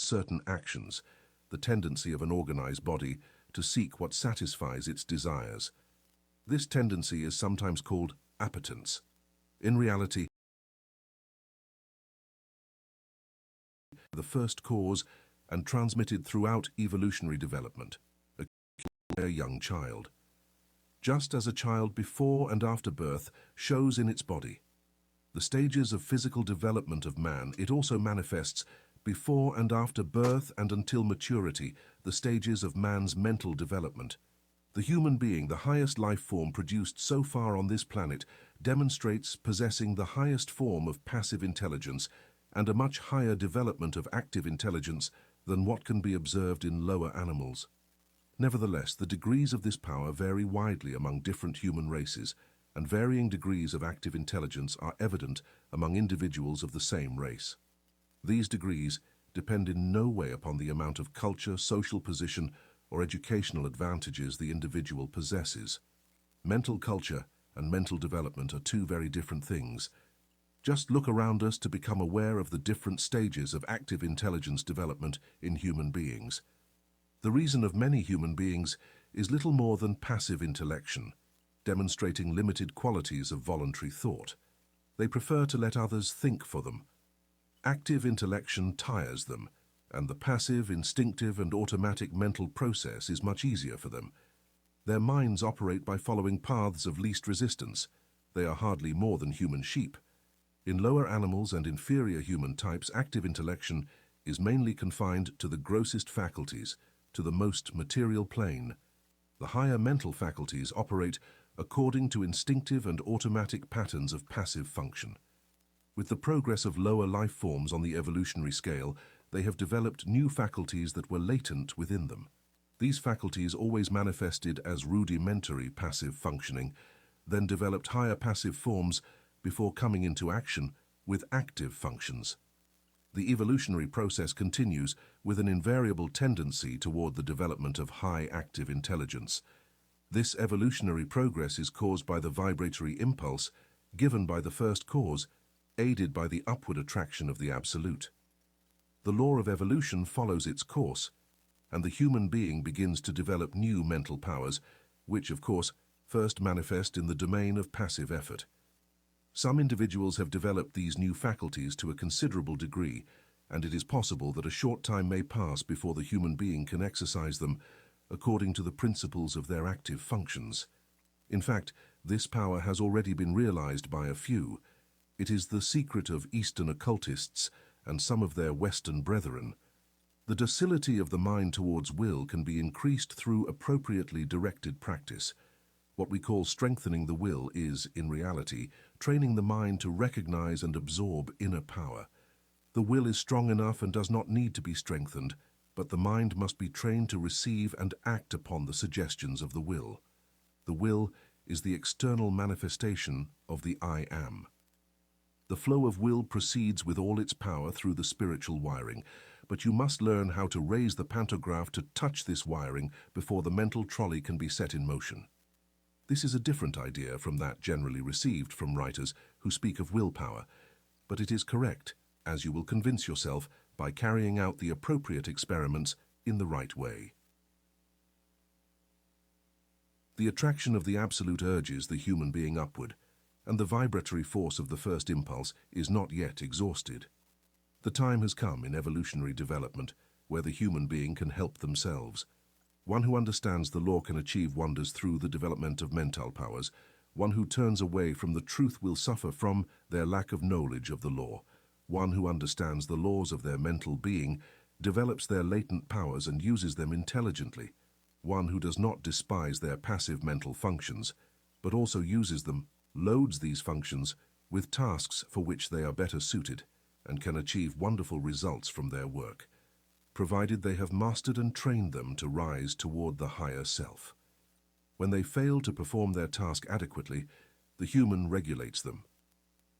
certain actions, the tendency of an organized body to seek what satisfies its desires. This tendency is sometimes called appetence. In reality, the first cause and transmitted throughout evolutionary development, a young child. Just as a child before and after birth shows in its body the stages of physical development of man, it also manifests before and after birth and until maturity the stages of man's mental development. The human being, the highest life form produced so far on this planet, demonstrates possessing the highest form of passive intelligence and a much higher development of active intelligence than what can be observed in lower animals. Nevertheless, the degrees of this power vary widely among different human races, and varying degrees of active intelligence are evident among individuals of the same race. These degrees depend in no way upon the amount of culture, social position, or educational advantages the individual possesses. Mental culture and mental development are two very different things. Just look around us to become aware of the different stages of active intelligence development in human beings. The reason of many human beings is little more than passive intellection, demonstrating limited qualities of voluntary thought. They prefer to let others think for them. Active intellection tires them, and the passive, instinctive, and automatic mental process is much easier for them. Their minds operate by following paths of least resistance. They are hardly more than human sheep. In lower animals and inferior human types, active intellection is mainly confined to the grossest faculties, to the most material plane. The higher mental faculties operate according to instinctive and automatic patterns of passive function. With the progress of lower life forms on the evolutionary scale, they have developed new faculties that were latent within them. These faculties always manifested as rudimentary passive functioning, then developed higher passive forms before coming into action with active functions. The evolutionary process continues with an invariable tendency toward the development of high active intelligence. This evolutionary progress is caused by the vibratory impulse given by the first cause, aided by the upward attraction of the Absolute. The law of evolution follows its course, and the human being begins to develop new mental powers, which, of course, first manifest in the domain of passive effort. Some individuals have developed these new faculties to a considerable degree, and it is possible that a short time may pass before the human being can exercise them according to the principles of their active functions. In fact, this power has already been realized by a few. It is the secret of Eastern occultists and some of their Western brethren. The docility of the mind towards will can be increased through appropriately directed practice. What we call strengthening the will is, in reality, training the mind to recognize and absorb inner power. The will is strong enough and does not need to be strengthened, but the mind must be trained to receive and act upon the suggestions of the will. The will is the external manifestation of the I Am. The flow of will proceeds with all its power through the spiritual wiring, but you must learn how to raise the pantograph to touch this wiring before the mental trolley can be set in motion. This is a different idea from that generally received from writers who speak of willpower, but it is correct, as you will convince yourself by carrying out the appropriate experiments in the right way. The attraction of the Absolute urges the human being upward, and the vibratory force of the first impulse is not yet exhausted. The time has come in evolutionary development where the human being can help themselves. One who understands the law can achieve wonders through the development of mental powers. One who turns away from the truth will suffer from their lack of knowledge of the law. One who understands the laws of their mental being develops their latent powers and uses them intelligently. One who does not despise their passive mental functions, but also uses them, loads these functions with tasks for which they are better suited and can achieve wonderful results from their work, provided they have mastered and trained them to rise toward the higher self. When they fail to perform their task adequately, the human regulates them.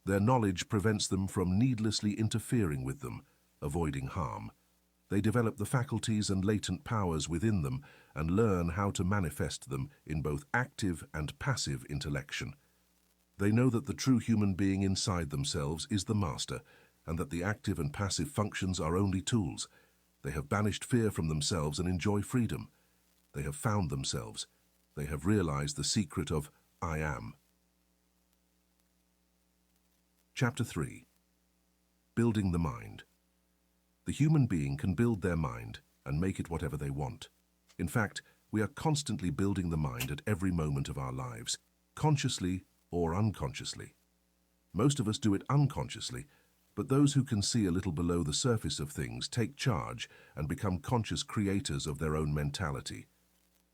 Their knowledge prevents them from needlessly interfering with them, avoiding harm. They develop the faculties and latent powers within them and learn how to manifest them in both active and passive intellection. They know that the true human being inside themselves is the master, and that the active and passive functions are only tools. They have banished fear from themselves and enjoy freedom. They have found themselves. They have realized the secret of I am. Chapter 3. Building the Mind. The human being can build their mind and make it whatever they want. In fact, we are constantly building the mind at every moment of our lives, consciously or unconsciously. Most of us do it unconsciously, but those who can see a little below the surface of things take charge and become conscious creators of their own mentality.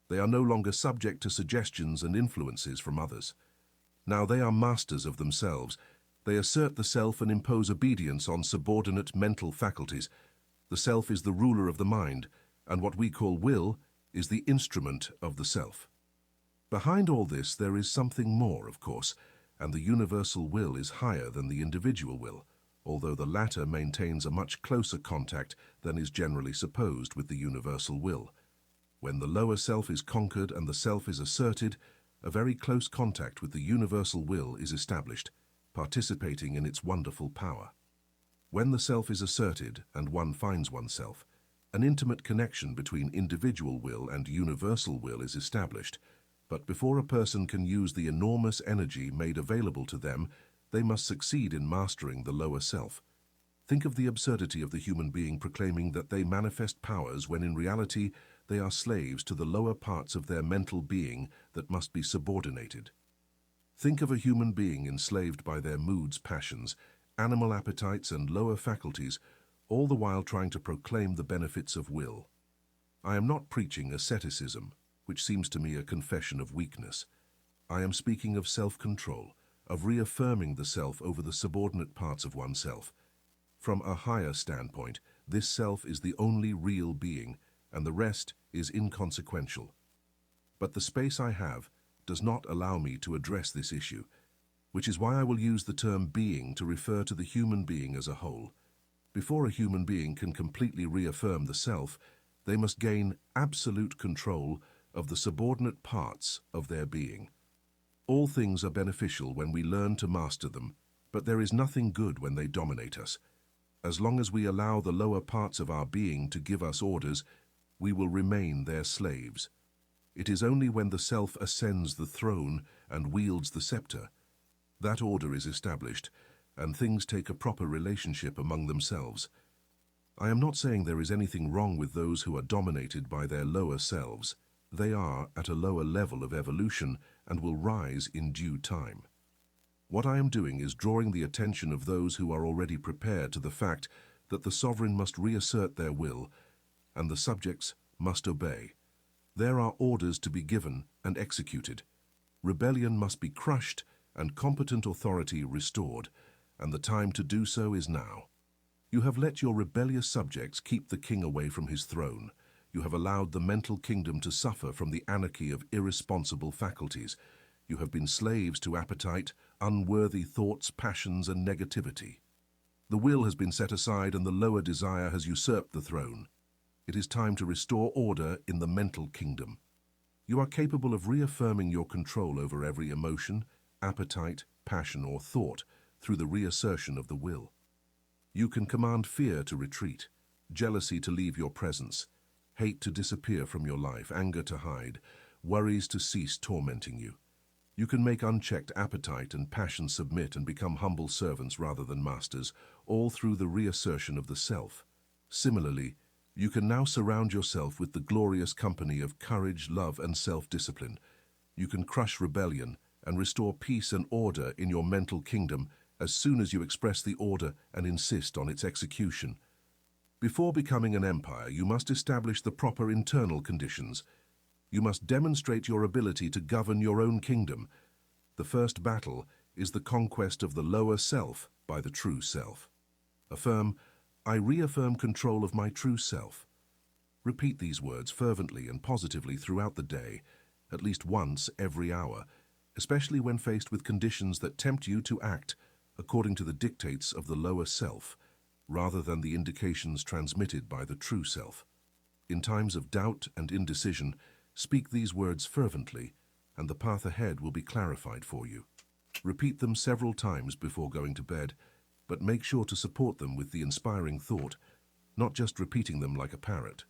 They are no longer subject to suggestions and influences from others. Now they are masters of themselves. They assert the self and impose obedience on subordinate mental faculties. The self is the ruler of the mind, and what we call will is the instrument of the self. Behind all this there is something more, of course, and the universal will is higher than the individual will, although the latter maintains a much closer contact than is generally supposed with the universal will. When the lower self is conquered and the self is asserted, a very close contact with the universal will is established, participating in its wonderful power. When the self is asserted and one finds oneself, an intimate connection between individual will and universal will is established, but before a person can use the enormous energy made available to them, they must succeed in mastering the lower self. Think of the absurdity of the human being proclaiming that they manifest powers when in reality they are slaves to the lower parts of their mental being that must be subordinated. Think of a human being enslaved by their moods, passions, animal appetites and lower faculties, all the while trying to proclaim the benefits of will. I am not preaching asceticism, which seems to me a confession of weakness. I am speaking of self-control, of reaffirming the self over the subordinate parts of oneself. From a higher standpoint, this self is the only real being, and the rest is inconsequential. But the space I have does not allow me to address this issue, which is why I will use the term being to refer to the human being as a whole. Before a human being can completely reaffirm the self, they must gain absolute control of the subordinate parts of their being. All things are beneficial when we learn to master them, but there is nothing good when they dominate us. As long as we allow the lower parts of our being to give us orders, we will remain their slaves. It is only when the self ascends the throne and wields the scepter that order is established, and things take a proper relationship among themselves. I am not saying there is anything wrong with those who are dominated by their lower selves. They are at a lower level of evolution and will rise in due time. What I am doing is drawing the attention of those who are already prepared to the fact that the sovereign must reassert their will, and the subjects must obey. There are orders to be given and executed. Rebellion must be crushed and competent authority restored, and the time to do so is now. You have let your rebellious subjects keep the king away from his throne. You have allowed the mental kingdom to suffer from the anarchy of irresponsible faculties. You have been slaves to appetite, unworthy thoughts, passions, and negativity. The will has been set aside and the lower desire has usurped the throne. It is time to restore order in the mental kingdom. You are capable of reaffirming your control over every emotion, appetite, passion, or thought through the reassertion of the will. You can command fear to retreat, jealousy to leave your presence, hate to disappear from your life, anger to hide, worries to cease tormenting you. You can make unchecked appetite and passion submit and become humble servants rather than masters, all through the reassertion of the self. Similarly, you can now surround yourself with the glorious company of courage, love, and self-discipline. You can crush rebellion and restore peace and order in your mental kingdom as soon as you express the order and insist on its execution. Before becoming an empire, you must establish the proper internal conditions. You must demonstrate your ability to govern your own kingdom. The first battle is the conquest of the lower self by the true self. Affirm, I reaffirm control of my true self. Repeat these words fervently and positively throughout the day, at least once every hour, especially when faced with conditions that tempt you to act according to the dictates of the lower self, rather than the indications transmitted by the true self. In times of doubt and indecision, speak these words fervently, and the path ahead will be clarified for you. Repeat them several times before going to bed, but make sure to support them with the inspiring thought, not just repeating them like a parrot.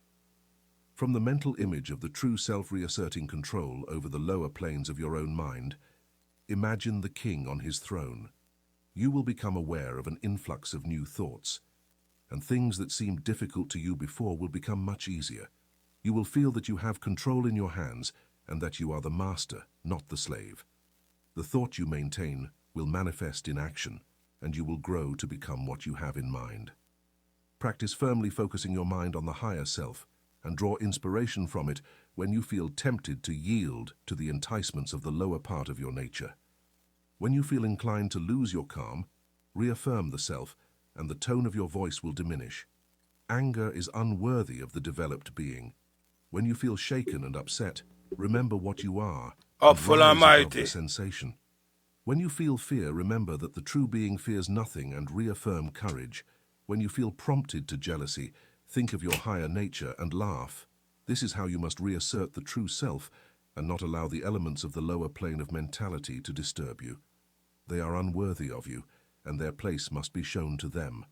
From the mental image of the true self reasserting control over the lower planes of your own mind, imagine the king on his throne. You will become aware of an influx of new thoughts, and things that seemed difficult to you before will become much easier. You will feel that you have control in your hands and that you are the master, not the slave. The thought you maintain will manifest in action, and you will grow to become what you have in mind. Practice firmly focusing your mind on the higher self and draw inspiration from it when you feel tempted to yield to the enticements of the lower part of your nature. When you feel inclined to lose your calm, reaffirm the self, and the tone of your voice will diminish. Anger is unworthy of the developed being. When you feel shaken and upset, remember what you are and Upful rise above Almighty. the sensation. When you feel fear, remember that the true being fears nothing and reaffirm courage. When you feel prompted to jealousy, think of your higher nature and laugh. This is how you must reassert the true self and not allow the elements of the lower plane of mentality to disturb you. They are unworthy of you, and their place must be shown to them.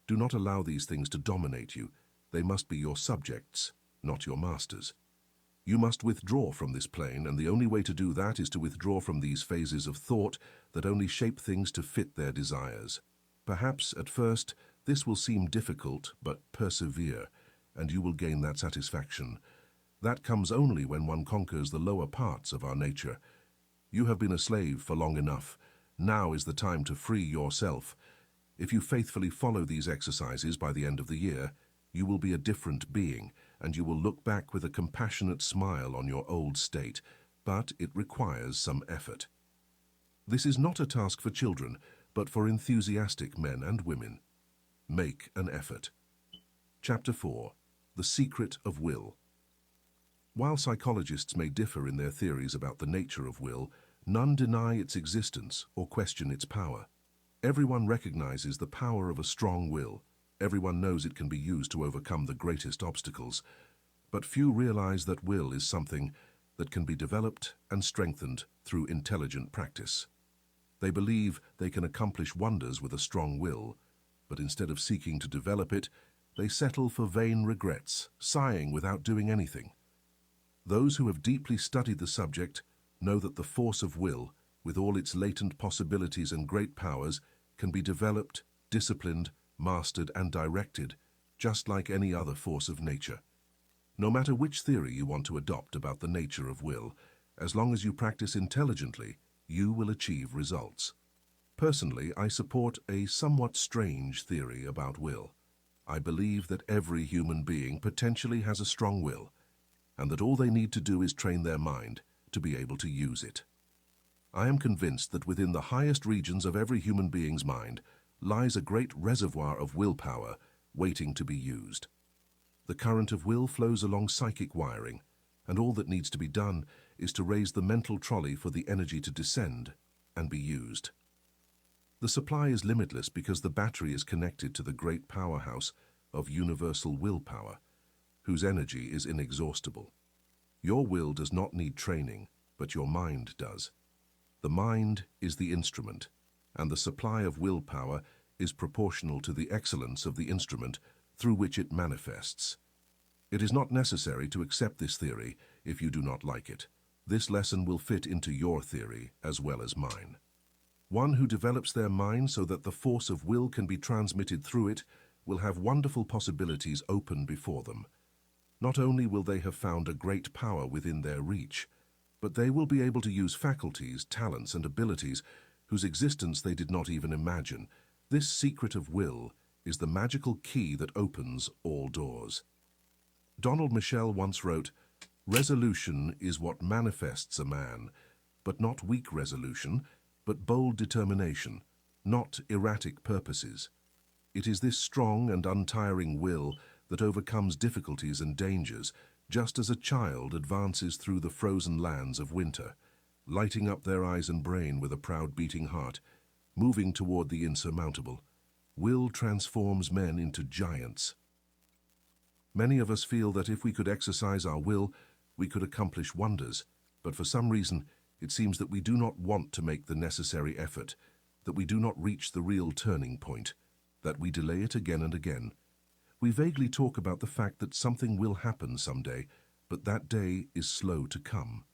Do not allow these things to dominate you. They must be your subjects, not your masters. You must withdraw from this plane, and the only way to do that is to withdraw from these phases of thought that only shape things to fit their desires. Perhaps, at first, this will seem difficult, but persevere, and you will gain that satisfaction. That comes only when one conquers the lower parts of our nature. You have been a slave for long enough. Now is the time to free yourself. If you faithfully follow these exercises by the end of the year, you will be a different being, and you will look back with a compassionate smile on your old state, but it requires some effort. This is not a task for children, but for enthusiastic men and women. Make an effort. Chapter 4. The Secret of Will. While psychologists may differ in their theories about the nature of will, none deny its existence or question its power. Everyone recognizes the power of a strong will. Everyone knows it can be used to overcome the greatest obstacles. But few realize that will is something that can be developed and strengthened through intelligent practice. They believe they can accomplish wonders with a strong will, but instead of seeking to develop it, they settle for vain regrets, sighing without doing anything. Those who have deeply studied the subject know that the force of will, with all its latent possibilities and great powers, can be developed, disciplined, mastered, and directed, just like any other force of nature. No matter which theory you want to adopt about the nature of will, as long as you practice intelligently, you will achieve results. Personally, I support a somewhat strange theory about will. I believe that every human being potentially has a strong will, and that all they need to do is train their mind to be able to use it. I am convinced that within the highest regions of every human being's mind lies a great reservoir of willpower waiting to be used. The current of will flows along psychic wiring, and all that needs to be done is to raise the mental trolley for the energy to descend and be used. The supply is limitless because the battery is connected to the great powerhouse of universal willpower, whose energy is inexhaustible. Your will does not need training, but your mind does. The mind is the instrument, and the supply of willpower is proportional to the excellence of the instrument through which it manifests. It is not necessary to accept this theory if you do not like it. This lesson will fit into your theory as well as mine. One who develops their mind so that the force of will can be transmitted through it will have wonderful possibilities open before them. Not only will they have found a great power within their reach, but they will be able to use faculties, talents, and abilities whose existence they did not even imagine. This secret of will is the magical key that opens all doors. Donald Michel once wrote, "Resolution is what manifests a man, but not weak resolution, but bold determination, not erratic purposes. It is this strong and untiring will that overcomes difficulties and dangers, just as a child advances through the frozen lands of winter, lighting up their eyes and brain with a proud beating heart, moving toward the insurmountable. Will transforms men into giants." Many of us feel that if we could exercise our will, we could accomplish wonders, but for some reason, it seems that we do not want to make the necessary effort, that we do not reach the real turning point, that we delay it again and again. We vaguely talk about the fact that something will happen someday, but that day is slow to come.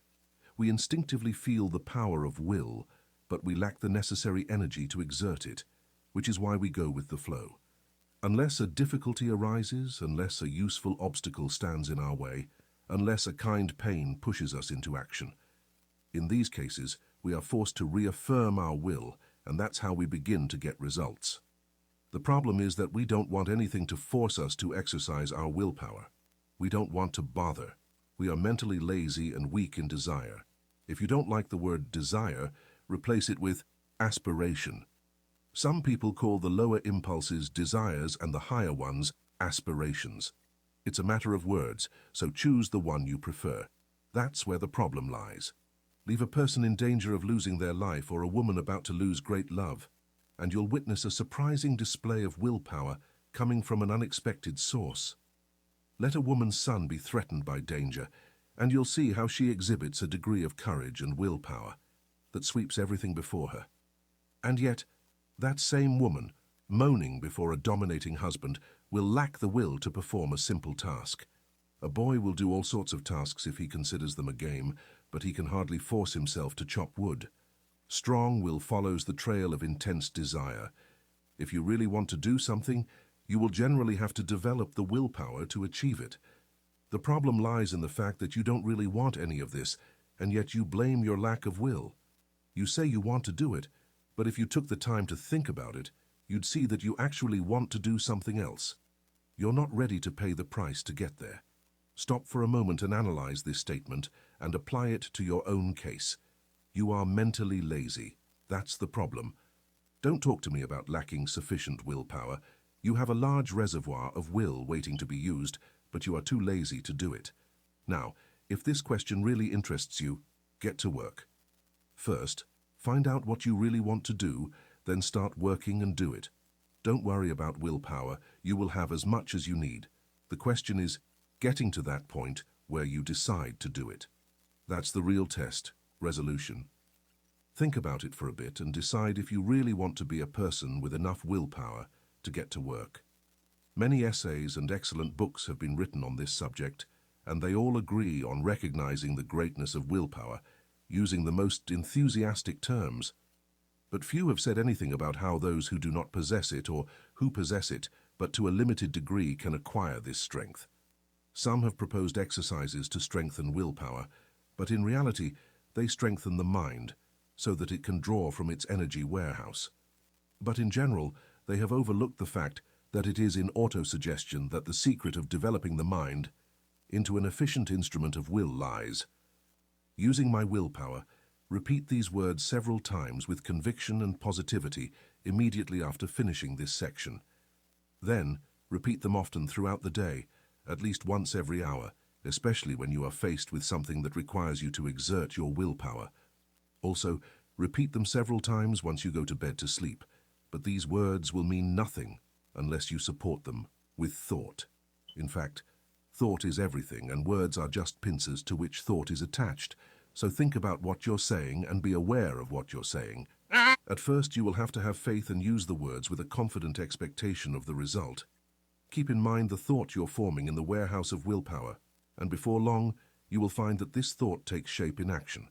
We instinctively feel the power of will, but we lack the necessary energy to exert it, which is why we go with the flow. Unless a difficulty arises, unless a useful obstacle stands in our way, unless a kind pain pushes us into action. In these cases, we are forced to reaffirm our will, and that's how we begin to get results. The problem is that we don't want anything to force us to exercise our willpower. We don't want to bother. We are mentally lazy and weak in desire. If you don't like the word desire, replace it with aspiration. Some people call the lower impulses desires and the higher ones aspirations. It's a matter of words, so choose the one you prefer. That's where the problem lies. Leave a person in danger of losing their life or a woman about to lose great love, and you'll witness a surprising display of willpower coming from an unexpected source. Let a woman's son be threatened by danger, and you'll see how she exhibits a degree of courage and willpower that sweeps everything before her. And yet, that same woman, moaning before a dominating husband, will lack the will to perform a simple task. A boy will do all sorts of tasks if he considers them a game, but he can hardly force himself to chop wood. Strong will follows the trail of intense desire. If you really want to do something, you will generally have to develop the willpower to achieve it. The problem lies in the fact that you don't really want any of this, and yet you blame your lack of will. You say you want to do it, but if you took the time to think about it, you'd see that you actually want to do something else. You're not ready to pay the price to get there. Stop for a moment and analyze this statement and apply it to your own case. You are mentally lazy. That's the problem. Don't talk to me about lacking sufficient willpower. You have a large reservoir of will waiting to be used, but you are too lazy to do it. Now, if this question really interests you, get to work. First, find out what you really want to do, then start working and do it. Don't worry about willpower. You will have as much as you need. The question is getting to that point where you decide to do it. That's the real test, resolution. Think about it for a bit and decide if you really want to be a person with enough willpower to get to work. Many essays and excellent books have been written on this subject, and they all agree on recognizing the greatness of willpower, using the most enthusiastic terms. But few have said anything about how those who do not possess it or who possess it, but to a limited degree, can acquire this strength. Some have proposed exercises to strengthen willpower, but in reality, they strengthen the mind so that it can draw from its energy warehouse. But in general, they have overlooked the fact that it is in autosuggestion that the secret of developing the mind into an efficient instrument of will lies. Using my willpower, repeat these words several times with conviction and positivity immediately after finishing this section. Then, repeat them often throughout the day, at least once every hour, especially when you are faced with something that requires you to exert your willpower. Also, repeat them several times once you go to bed to sleep, but these words will mean nothing unless you support them with thought. In fact, thought is everything, and words are just pincers to which thought is attached, so think about what you're saying and be aware of what you're saying. At first, you will have to have faith and use the words with a confident expectation of the result. Keep in mind the thought you're forming in the warehouse of willpower, and before long, you will find that this thought takes shape in action,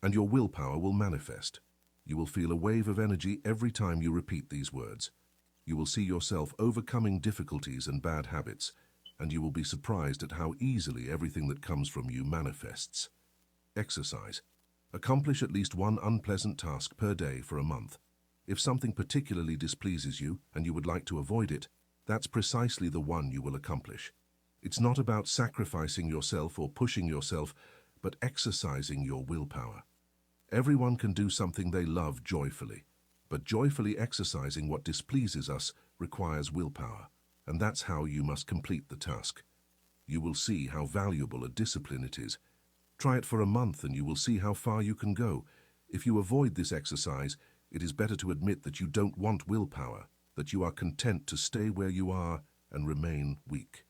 and your willpower will manifest. You will feel a wave of energy every time you repeat these words. You will see yourself overcoming difficulties and bad habits, and you will be surprised at how easily everything that comes from you manifests. Exercise. Accomplish at least one unpleasant task per day for a month. If something particularly displeases you and you would like to avoid it, that's precisely the one you will accomplish. It's not about sacrificing yourself or pushing yourself, but exercising your willpower. Everyone can do something they love joyfully, but joyfully exercising what displeases us requires willpower, and that's how you must complete the task. You will see how valuable a discipline it is. Try it for a month and you will see how far you can go. If you avoid this exercise, it is better to admit that you don't want willpower, that you are content to stay where you are and remain weak.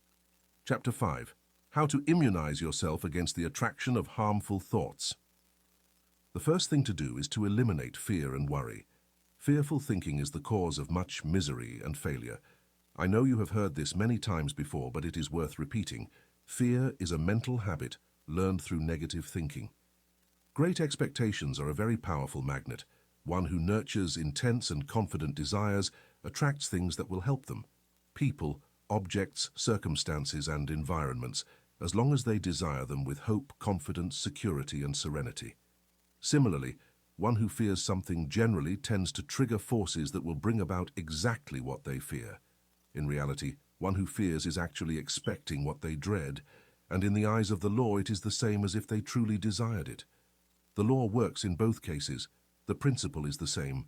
Chapter 5. How to immunize yourself against the attraction of harmful thoughts. The first thing to do is to eliminate fear and worry. Fearful thinking is the cause of much misery and failure. I know you have heard this many times before, but it is worth repeating. Fear is a mental habit learned through negative thinking. Great expectations are a very powerful magnet. One who nurtures intense and confident desires attracts things that will help them. People, objects, circumstances, and environments, as long as they desire them with hope, confidence, security, and serenity. Similarly, one who fears something generally tends to trigger forces that will bring about exactly what they fear. In reality, one who fears is actually expecting what they dread, and in the eyes of the law it is the same as if they truly desired it. The law works in both cases. The principle is the same.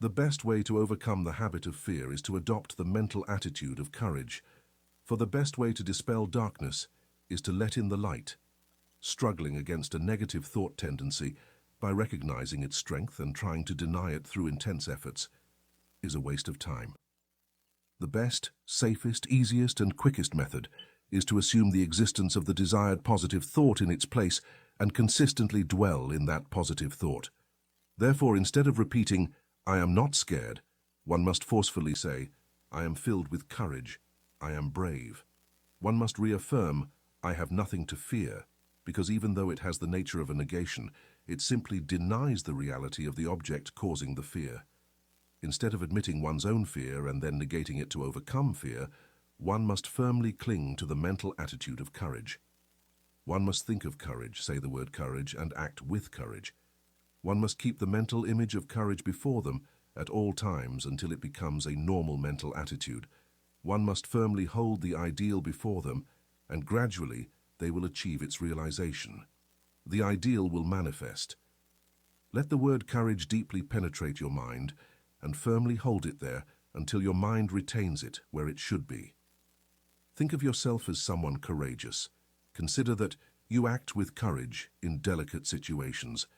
The best way to overcome the habit of fear is to adopt the mental attitude of courage. For the best way to dispel darkness is to let in the light. Struggling against a negative thought tendency by recognizing its strength and trying to deny it through intense efforts is a waste of time. The best, safest, easiest, and quickest method is to assume the existence of the desired positive thought in its place and consistently dwell in that positive thought. Therefore, instead of repeating, "I am not scared," one must forcefully say, "I am filled with courage. I am brave." One must reaffirm, "I have nothing to fear," because even though it has the nature of a negation, it simply denies the reality of the object causing the fear. Instead of admitting one's own fear and then negating it to overcome fear, one must firmly cling to the mental attitude of courage. One must think of courage, say the word courage, and act with courage. One must keep the mental image of courage before them at all times until it becomes a normal mental attitude. One must firmly hold the ideal before them, and gradually they will achieve its realization. The ideal will manifest. Let the word courage deeply penetrate your mind and firmly hold it there until your mind retains it where it should be. Think of yourself as someone courageous. Consider that you act with courage in delicate situations.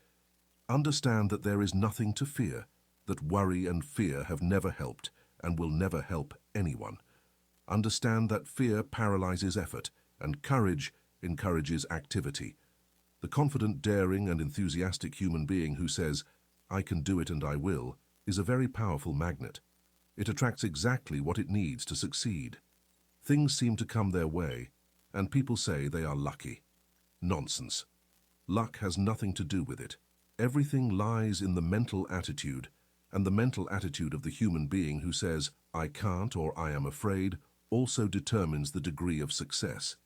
Understand that there is nothing to fear, that worry and fear have never helped and will never help anyone. Understand that fear paralyzes effort and courage encourages activity. The confident, daring, and enthusiastic human being who says, "I can do it and I will," is a very powerful magnet. It attracts exactly what it needs to succeed. Things seem to come their way, and people say they are lucky. Nonsense. Luck has nothing to do with it. Everything lies in the mental attitude, and the mental attitude of the human being who says, "I can't" or "I am afraid," also determines the degree of success.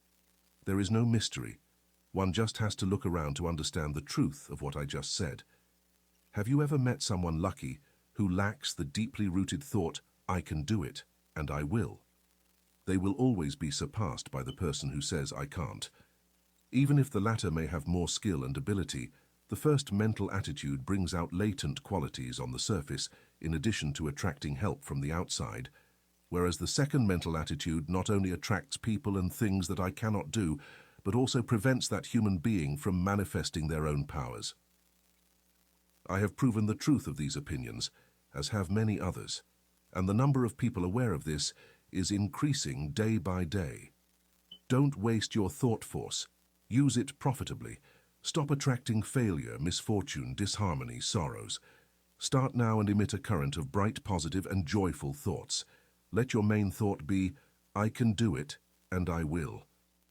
There is no mystery. One just has to look around to understand the truth of what I just said. Have you ever met someone lucky who lacks the deeply rooted thought, "I can do it, and I will"? They will always be surpassed by the person who says, "I can't." Even if the latter may have more skill and ability, the first mental attitude brings out latent qualities on the surface in addition to attracting help from the outside, whereas the second mental attitude not only attracts people and things that I cannot do, but also prevents that human being from manifesting their own powers. I have proven the truth of these opinions, as have many others, and the number of people aware of this is increasing day by day. Don't waste your thought force. Use it profitably. Stop attracting failure, misfortune, disharmony, sorrows. Start now and emit a current of bright, positive, and joyful thoughts. Let your main thought be, "I can do it, and I will."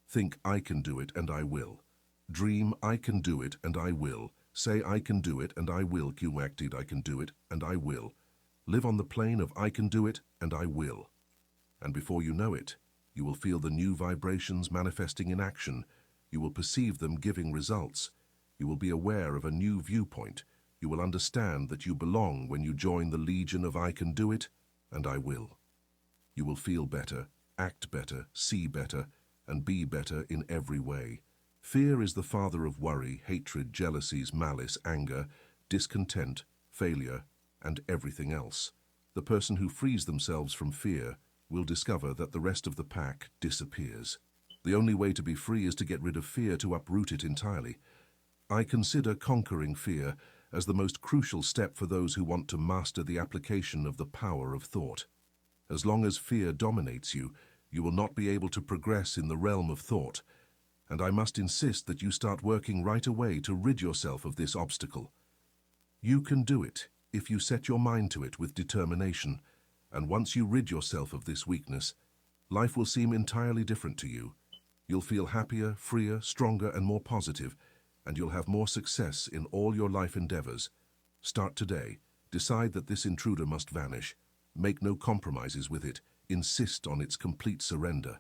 Think, "I can do it, and I will." Dream, "I can do it, and I will." Say, "I can do it, and I will." Cumacted, "I can do it, and I will." Live on the plane of "I can do it, and I will." And before you know it, you will feel the new vibrations manifesting in action. You will perceive them giving results. You will be aware of a new viewpoint. You will understand that you belong when you join the legion of "I can do it, and I will." You will feel better, act better, see better, and be better in every way. Fear is the father of worry, hatred, jealousies, malice, anger, discontent, failure, and everything else. The person who frees themselves from fear will discover that the rest of the pack disappears. The only way to be free is to get rid of fear, to uproot it entirely. I consider conquering fear as the most crucial step for those who want to master the application of the power of thought. As long as fear dominates you, you will not be able to progress in the realm of thought, and I must insist that you start working right away to rid yourself of this obstacle. You can do it if you set your mind to it with determination, And once you rid yourself of this weakness, life will seem entirely different to you. You'll feel happier, freer, stronger, and more positive, and you'll have more success in all your life endeavors. Start today. Decide that this intruder must vanish. Make no compromises with it. Insist on its complete surrender.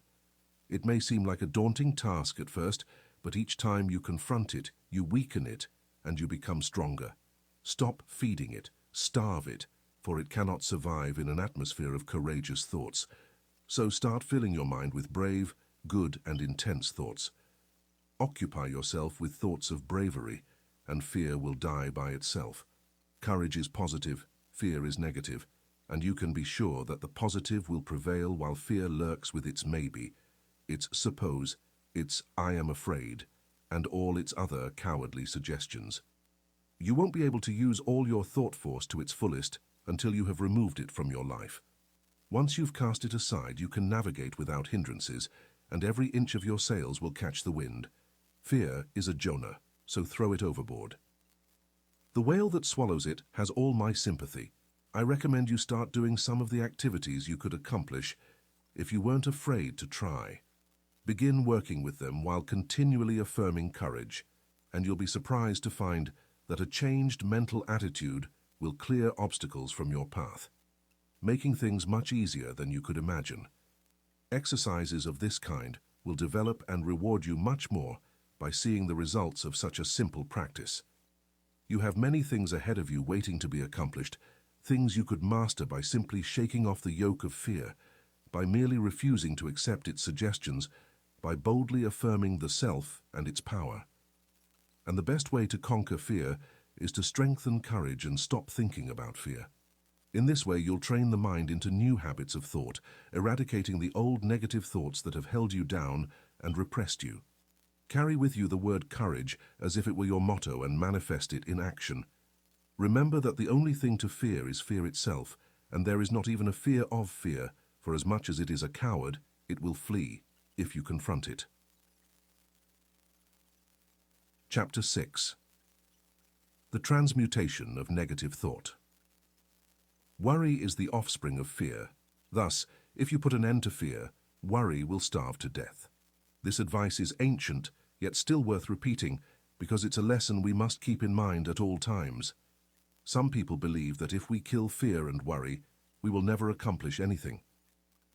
It may seem like a daunting task at first, but each time you confront it, you weaken it, and you become stronger. Stop feeding it, starve it, for it cannot survive in an atmosphere of courageous thoughts. So start filling your mind with brave, good, and intense thoughts. Occupy yourself with thoughts of bravery, and fear will die by itself. Courage is positive, fear is negative, and you can be sure that the positive will prevail while fear lurks with its maybe, its suppose, its I am afraid, and all its other cowardly suggestions. You won't be able to use all your thought force to its fullest until you have removed it from your life. Once you've cast it aside, you can navigate without hindrances, and every inch of your sails will catch the wind. Fear is a Jonah, so throw it overboard. The whale that swallows it has all my sympathy. I recommend you start doing some of the activities you could accomplish if you weren't afraid to try. Begin working with them while continually affirming courage, and you'll be surprised to find that a changed mental attitude will clear obstacles from your path, making things much easier than you could imagine. Exercises of this kind will develop and reward you much more by seeing the results of such a simple practice. You have many things ahead of you waiting to be accomplished, things you could master by simply shaking off the yoke of fear, by merely refusing to accept its suggestions, by boldly affirming the self and its power. And the best way to conquer fear is to strengthen courage and stop thinking about fear. In this way, you'll train the mind into new habits of thought, eradicating the old negative thoughts that have held you down and repressed you. Carry with you the word courage as if it were your motto and manifest it in action. Remember that the only thing to fear is fear itself, and there is not even a fear of fear, for as much as it is a coward, it will flee if you confront it. Chapter 6. The Transmutation of Negative Thought. Worry is the offspring of fear. Thus, if you put an end to fear, worry will starve to death. This advice is ancient, yet still worth repeating, because it's a lesson we must keep in mind at all times. Some people believe that if we kill fear and worry, we will never accomplish anything.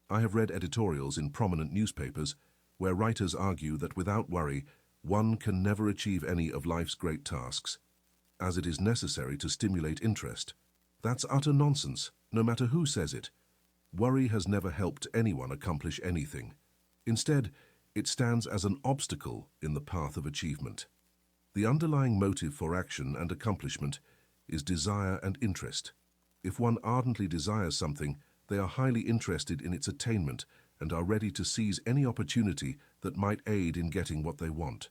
I have read editorials in prominent newspapers where writers argue that without worry, one can never achieve any of life's great tasks, as it is necessary to stimulate interest. That's utter nonsense, no matter who says it. Worry has never helped anyone accomplish anything. Instead, it stands as an obstacle in the path of achievement. The underlying motive for action and accomplishment is desire and interest. If one ardently desires something, they are highly interested in its attainment and are ready to seize any opportunity that might aid in getting what they want.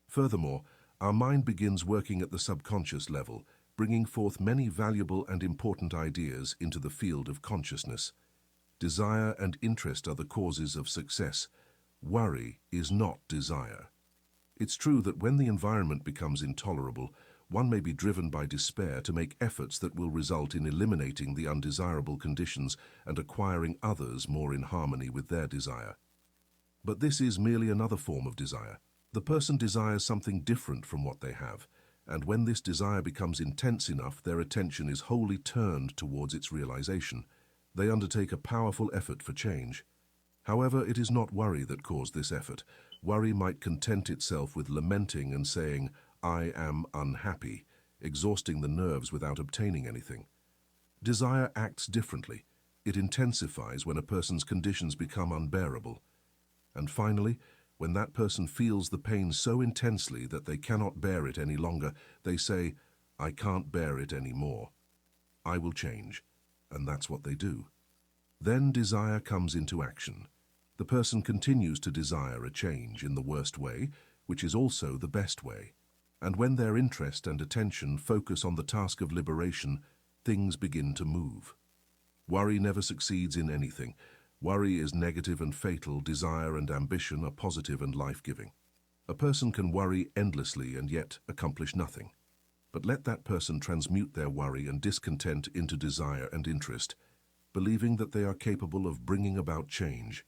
Furthermore, our mind begins working at the subconscious level, bringing forth many valuable and important ideas into the field of consciousness. Desire and interest are the causes of success. Worry is not desire. It's true that when the environment becomes intolerable, one may be driven by despair to make efforts that will result in eliminating the undesirable conditions and acquiring others more in harmony with their desire. But this is merely another form of desire. The person desires something different from what they have, and when this desire becomes intense enough, their attention is wholly turned towards its realization. They undertake a powerful effort for change. However, it is not worry that caused this effort. Worry might content itself with lamenting and saying, "I am unhappy," exhausting the nerves without obtaining anything. Desire acts differently. It intensifies when a person's conditions become unbearable. And finally, when that person feels the pain so intensely that they cannot bear it any longer, they say, "I can't bear it any more. I will change." And that's what they do. Then desire comes into action. The person continues to desire a change in the worst way, which is also the best way. And when their interest and attention focus on the task of liberation, things begin to move. Worry never succeeds in anything. Worry is negative and fatal. Desire and ambition are positive and life-giving. A person can worry endlessly and yet accomplish nothing. But let that person transmute their worry and discontent into desire and interest. believing that they are capable of bringing about change.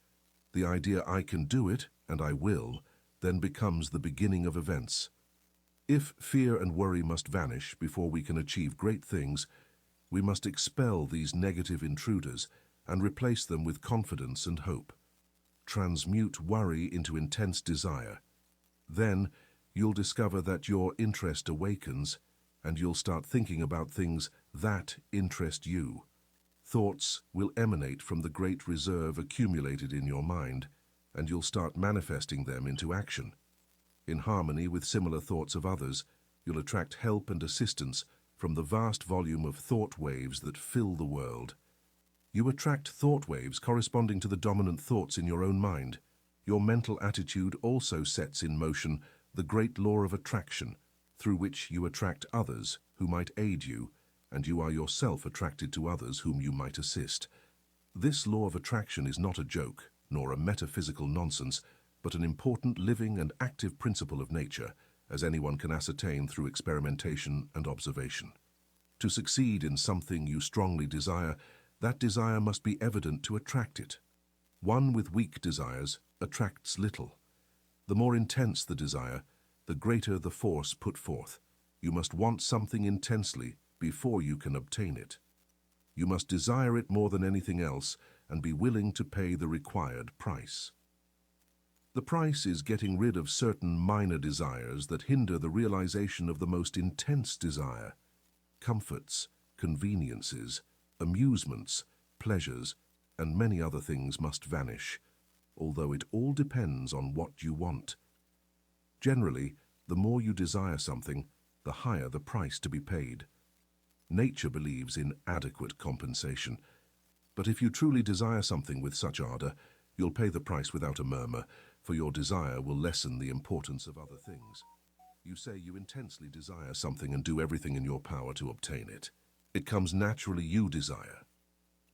The idea "I can do it, and I will," then becomes the beginning of events. If fear and worry must vanish before we can achieve great things, we must expel these negative intruders and replace them with confidence and hope. Transmute worry into intense desire. Then, you'll discover that your interest awakens, and you'll start thinking about things that interest you. Thoughts will emanate from the great reserve accumulated in your mind, and you'll start manifesting them into action. In harmony with similar thoughts of others, you'll attract help and assistance from the vast volume of thought waves that fill the world. You attract thought waves corresponding to the dominant thoughts in your own mind. Your mental attitude also sets in motion the great law of attraction, through which you attract others who might aid you, and you are yourself attracted to others whom you might assist. This law of attraction is not a joke, nor a metaphysical nonsense, but an important living and active principle of nature, as anyone can ascertain through experimentation and observation. To succeed in something you strongly desire, that desire must be evident to attract it. One with weak desires attracts little. The more intense the desire, the greater the force put forth. You must want something intensely before you can obtain it. You must desire it more than anything else and be willing to pay the required price. The price is getting rid of certain minor desires that hinder the realization of the most intense desire. Comforts, conveniences, amusements, pleasures, and many other things must vanish, although it all depends on what you want. Generally, the more you desire something, the higher the price to be paid. Nature believes in adequate compensation, but if you truly desire something with such ardor, you'll pay the price without a murmur, for your desire will lessen the importance of other things. You say you intensely desire something and do everything in your power to obtain it. It comes naturally. You desire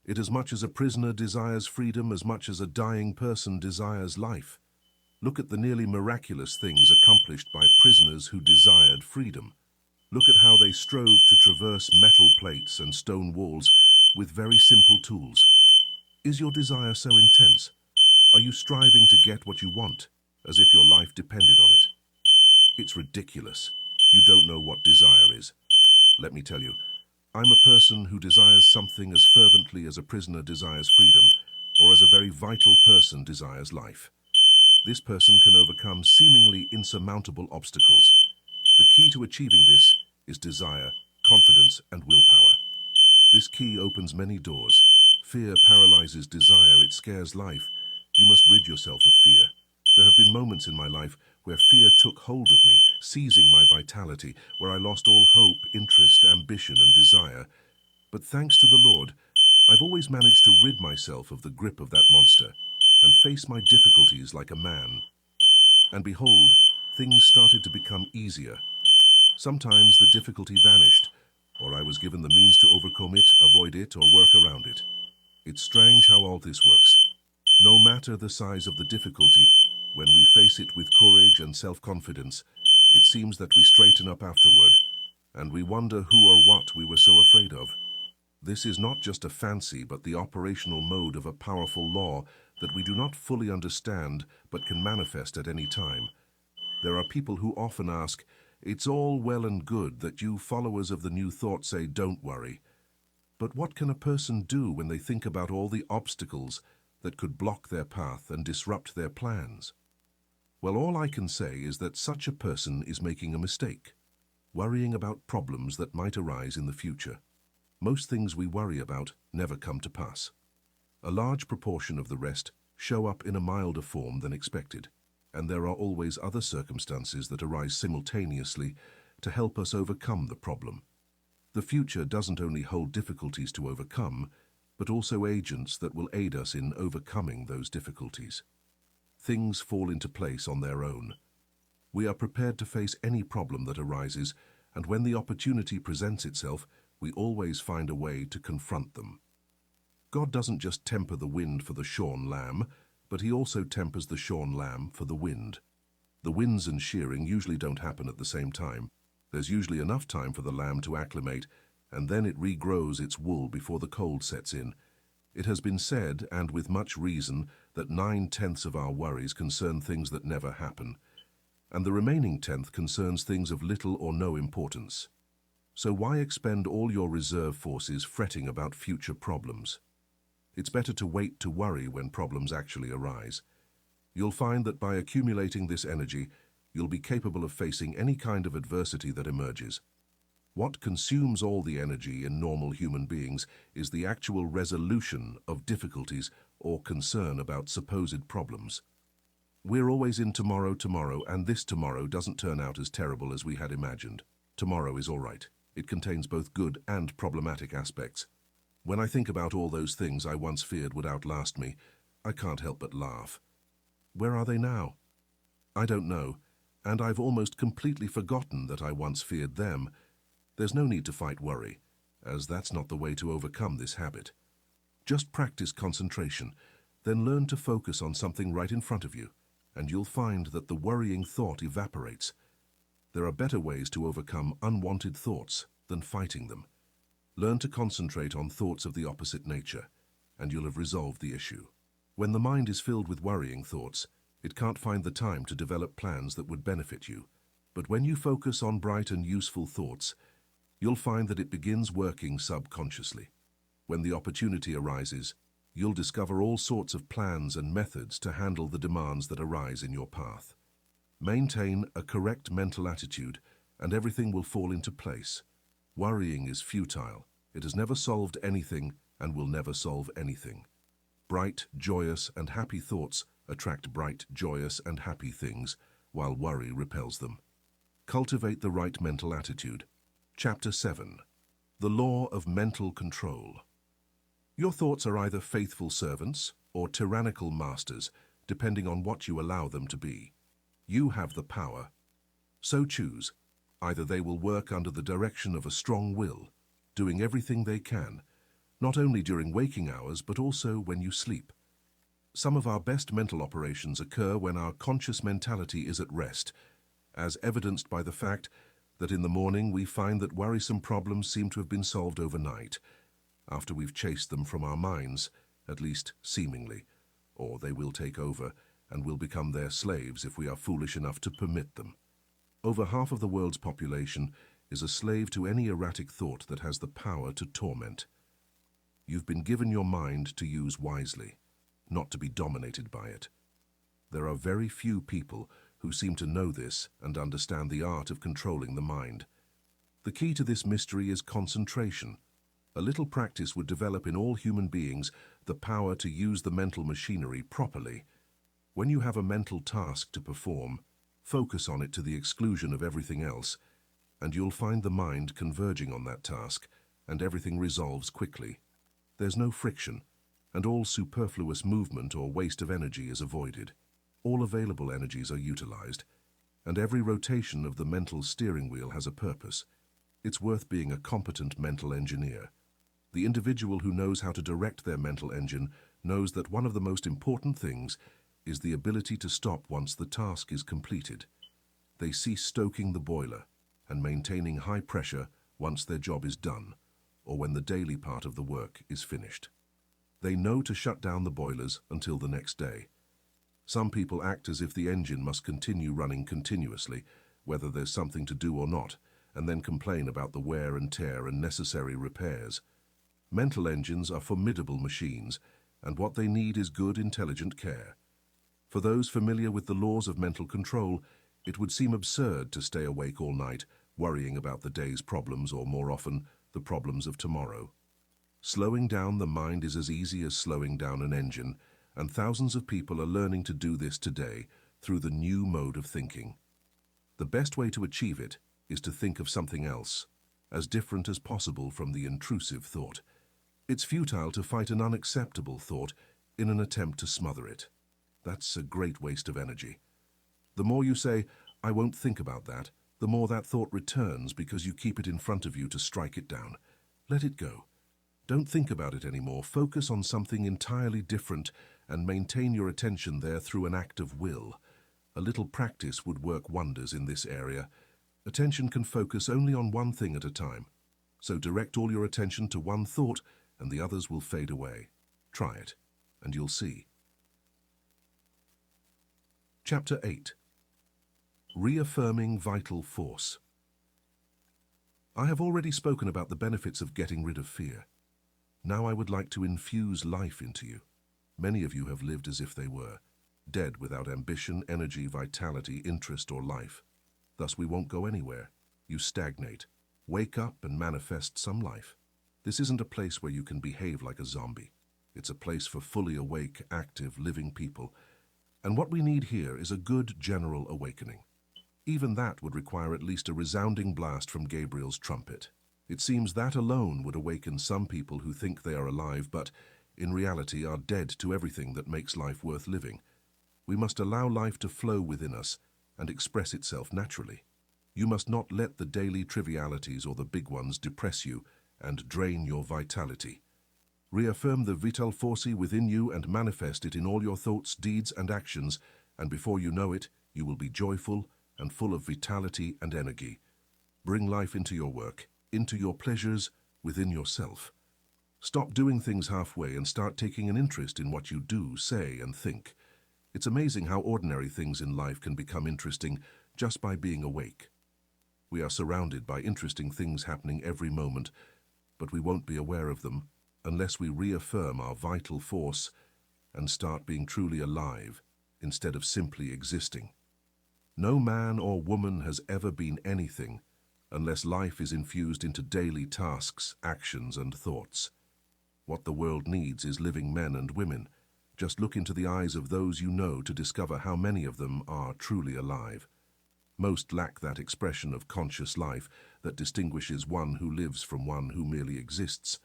it as much as a prisoner desires freedom, as much as a dying person desires life. Look at the nearly miraculous things accomplished by prisoners who desired freedom. Look at how they strove to traverse metal plates and stone walls with very simple tools. Is your desire so intense? Are you striving to get what you want, as if your life depended on it? It's ridiculous. You don't know what desire is. Let me tell you, I'm a person who desires something as fervently as a prisoner desires freedom, or as a very vital person desires life. This person can overcome seemingly insurmountable obstacles. The key to achieving this is desire, confidence, and willpower. This key opens many doors. Fear paralyzes desire, it scares life. You must rid yourself of fear. There have been moments in my life where fear took hold of me, seizing my vitality, where I lost all hope, interest, ambition, and desire. But thanks to the Lord, I've always managed to rid myself of the grip of that monster and face my difficulties like a man. And behold, things started to become easier. Sometimes the difficulty vanished, or I was given the means to overcome it, avoid it, or work around it. It's strange how all this works. No matter the size of the difficulty, when we face it with courage and self-confidence, it seems that we straighten up afterward, and we wonder who or what we were so afraid of. This is not just a fancy, but the operational mode of a powerful law that we do not fully understand, but can manifest at any time. There are people who often ask, "It's all well and good that you followers of the New Thought say don't worry. But what can a person do when they think about all the obstacles that could block their path and disrupt their plans?" Well, all I can say is that such a person is making a mistake, worrying about problems that might arise in the future. Most things we worry about never come to pass. A large proportion of the rest show up in a milder form than expected, and there are always other circumstances that arise simultaneously to help us overcome the problem. The future doesn't only hold difficulties to overcome, but also agents that will aid us in overcoming those difficulties. Things fall into place on their own. We are prepared to face any problem that arises, and when the opportunity presents itself, we always find a way to confront them. God doesn't just temper the wind for the shorn lamb, but he also tempers the shorn lamb for the wind. The winds and shearing usually don't happen at the same time. There's usually enough time for the lamb to acclimate, and then it regrows its wool before the cold sets in. It has been said, and with much reason, that 9/10 of our worries concern things that never happen, and the remaining tenth concerns things of little or no importance. So why expend all your reserve forces fretting about future problems? It's better to wait to worry when problems actually arise. You'll find that by accumulating this energy, you'll be capable of facing any kind of adversity that emerges. What consumes all the energy in normal human beings is the actual resolution of difficulties or concern about supposed problems. We're always in tomorrow, and this tomorrow doesn't turn out as terrible as we had imagined. Tomorrow is all right. It contains both good and problematic aspects. When I think about all those things I once feared would outlast me, I can't help but laugh. Where are they now? I don't know, and I've almost completely forgotten that I once feared them. There's no need to fight worry, as that's not the way to overcome this habit. Just practice concentration, then learn to focus on something right in front of you, and you'll find that the worrying thought evaporates. There are better ways to overcome unwanted thoughts than fighting them. Learn to concentrate on thoughts of the opposite nature, and you'll have resolved the issue. When the mind is filled with worrying thoughts, it can't find the time to develop plans that would benefit you. But when you focus on bright and useful thoughts, you'll find that it begins working subconsciously. When the opportunity arises, you'll discover all sorts of plans and methods to handle the demands that arise in your path. Maintain a correct mental attitude, and everything will fall into place. Worrying is futile. It has never solved anything and will never solve anything. Bright, joyous, and happy thoughts attract bright, joyous, and happy things, while worry repels them. Cultivate the right mental attitude. Chapter 7. The Law of Mental Control. Your thoughts are either faithful servants or tyrannical masters, depending on what you allow them to be. You have the power. So choose. Either they will work under the direction of a strong will, doing everything they can, not only during waking hours but also when you sleep. Some of our best mental operations occur when our conscious mentality is at rest, as evidenced by the fact that in the morning we find that worrisome problems seem to have been solved overnight, after we've chased them from our minds, at least seemingly, or they will take over and will become their slaves if we are foolish enough to permit them. Over half of the world's population is a slave to any erratic thought that has the power to torment. You've been given your mind to use wisely, not to be dominated by it. There are very few people who seem to know this and understand the art of controlling the mind. The key to this mystery is concentration. A little practice would develop in all human beings the power to use the mental machinery properly. When you have a mental task to perform, focus on it to the exclusion of everything else, and you'll find the mind converging on that task, and everything resolves quickly. There's no friction, and all superfluous movement or waste of energy is avoided. All available energies are utilized, and every rotation of the mental steering wheel has a purpose. It's worth being a competent mental engineer. The individual who knows how to direct their mental engine knows that one of the most important things is the ability to stop once the task is completed. They cease stoking the boiler and maintaining high pressure once their job is done, or when the daily part of the work is finished. They know to shut down the boilers until the next day. Some people act as if the engine must continue running continuously, whether there's something to do or not, and then complain about the wear and tear and necessary repairs. Mental engines are formidable machines, and what they need is good, intelligent care. For those familiar with the laws of mental control, it would seem absurd to stay awake all night, worrying about the day's problems or, more often, the problems of tomorrow. Slowing down the mind is as easy as slowing down an engine, and thousands of people are learning to do this today through the new mode of thinking. The best way to achieve it is to think of something else, as different as possible from the intrusive thought. It's futile to fight an unacceptable thought in an attempt to smother it. That's a great waste of energy. The more you say, "I won't think about that," the more that thought returns because you keep it in front of you to strike it down. Let it go. Don't think about it anymore. Focus on something entirely different and maintain your attention there through an act of will. A little practice would work wonders in this area. Attention can focus only on one thing at a time, so direct all your attention to one thought and the others will fade away. Try it, and you'll see. Chapter 8. Reaffirming Vital Force. I have already spoken about the benefits of getting rid of fear. Now I would like to infuse life into you. Many of you have lived as if they were, dead without ambition, energy, vitality, interest, or life. Thus we won't go anywhere. You stagnate. Wake up and manifest some life. This isn't a place where you can behave like a zombie. It's a place for fully awake, active, living people. And what we need here is a good general awakening. Even that would require at least a resounding blast from Gabriel's trumpet. It seems that alone would awaken some people who think they are alive but, in reality, are dead to everything that makes life worth living. We must allow life to flow within us and express itself naturally. You must not let the daily trivialities or the big ones depress you and drain your vitality. Reaffirm the vital force within you and manifest it in all your thoughts, deeds, and actions, and before you know it, you will be joyful and full of vitality and energy. Bring life into your work, into your pleasures, within yourself. Stop doing things halfway and start taking an interest in what you do, say, and think. It's amazing how ordinary things in life can become interesting just by being awake. We are surrounded by interesting things happening every moment, but we won't be aware of them unless we reaffirm our vital force and start being truly alive instead of simply existing. No man or woman has ever been anything unless life is infused into daily tasks, actions, and thoughts. What the world needs is living men and women. Just look into the eyes of those you know to discover how many of them are truly alive. Most lack that expression of conscious life that distinguishes one who lives from one who merely exists.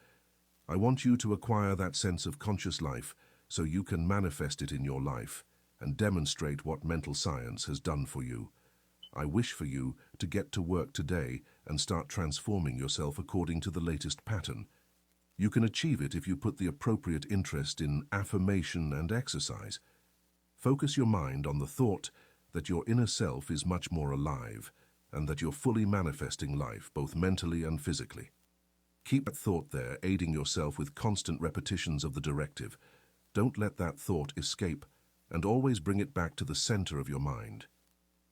I want you to acquire that sense of conscious life so you can manifest it in your life and demonstrate what mental science has done for you. I wish for you to get to work today and start transforming yourself according to the latest pattern. You can achieve it if you put the appropriate interest in affirmation and exercise. Focus your mind on the thought that your inner self is much more alive and that you're fully manifesting life, both mentally and physically. Keep that thought there, aiding yourself with constant repetitions of the directive. Don't let that thought escape, and always bring it back to the center of your mind.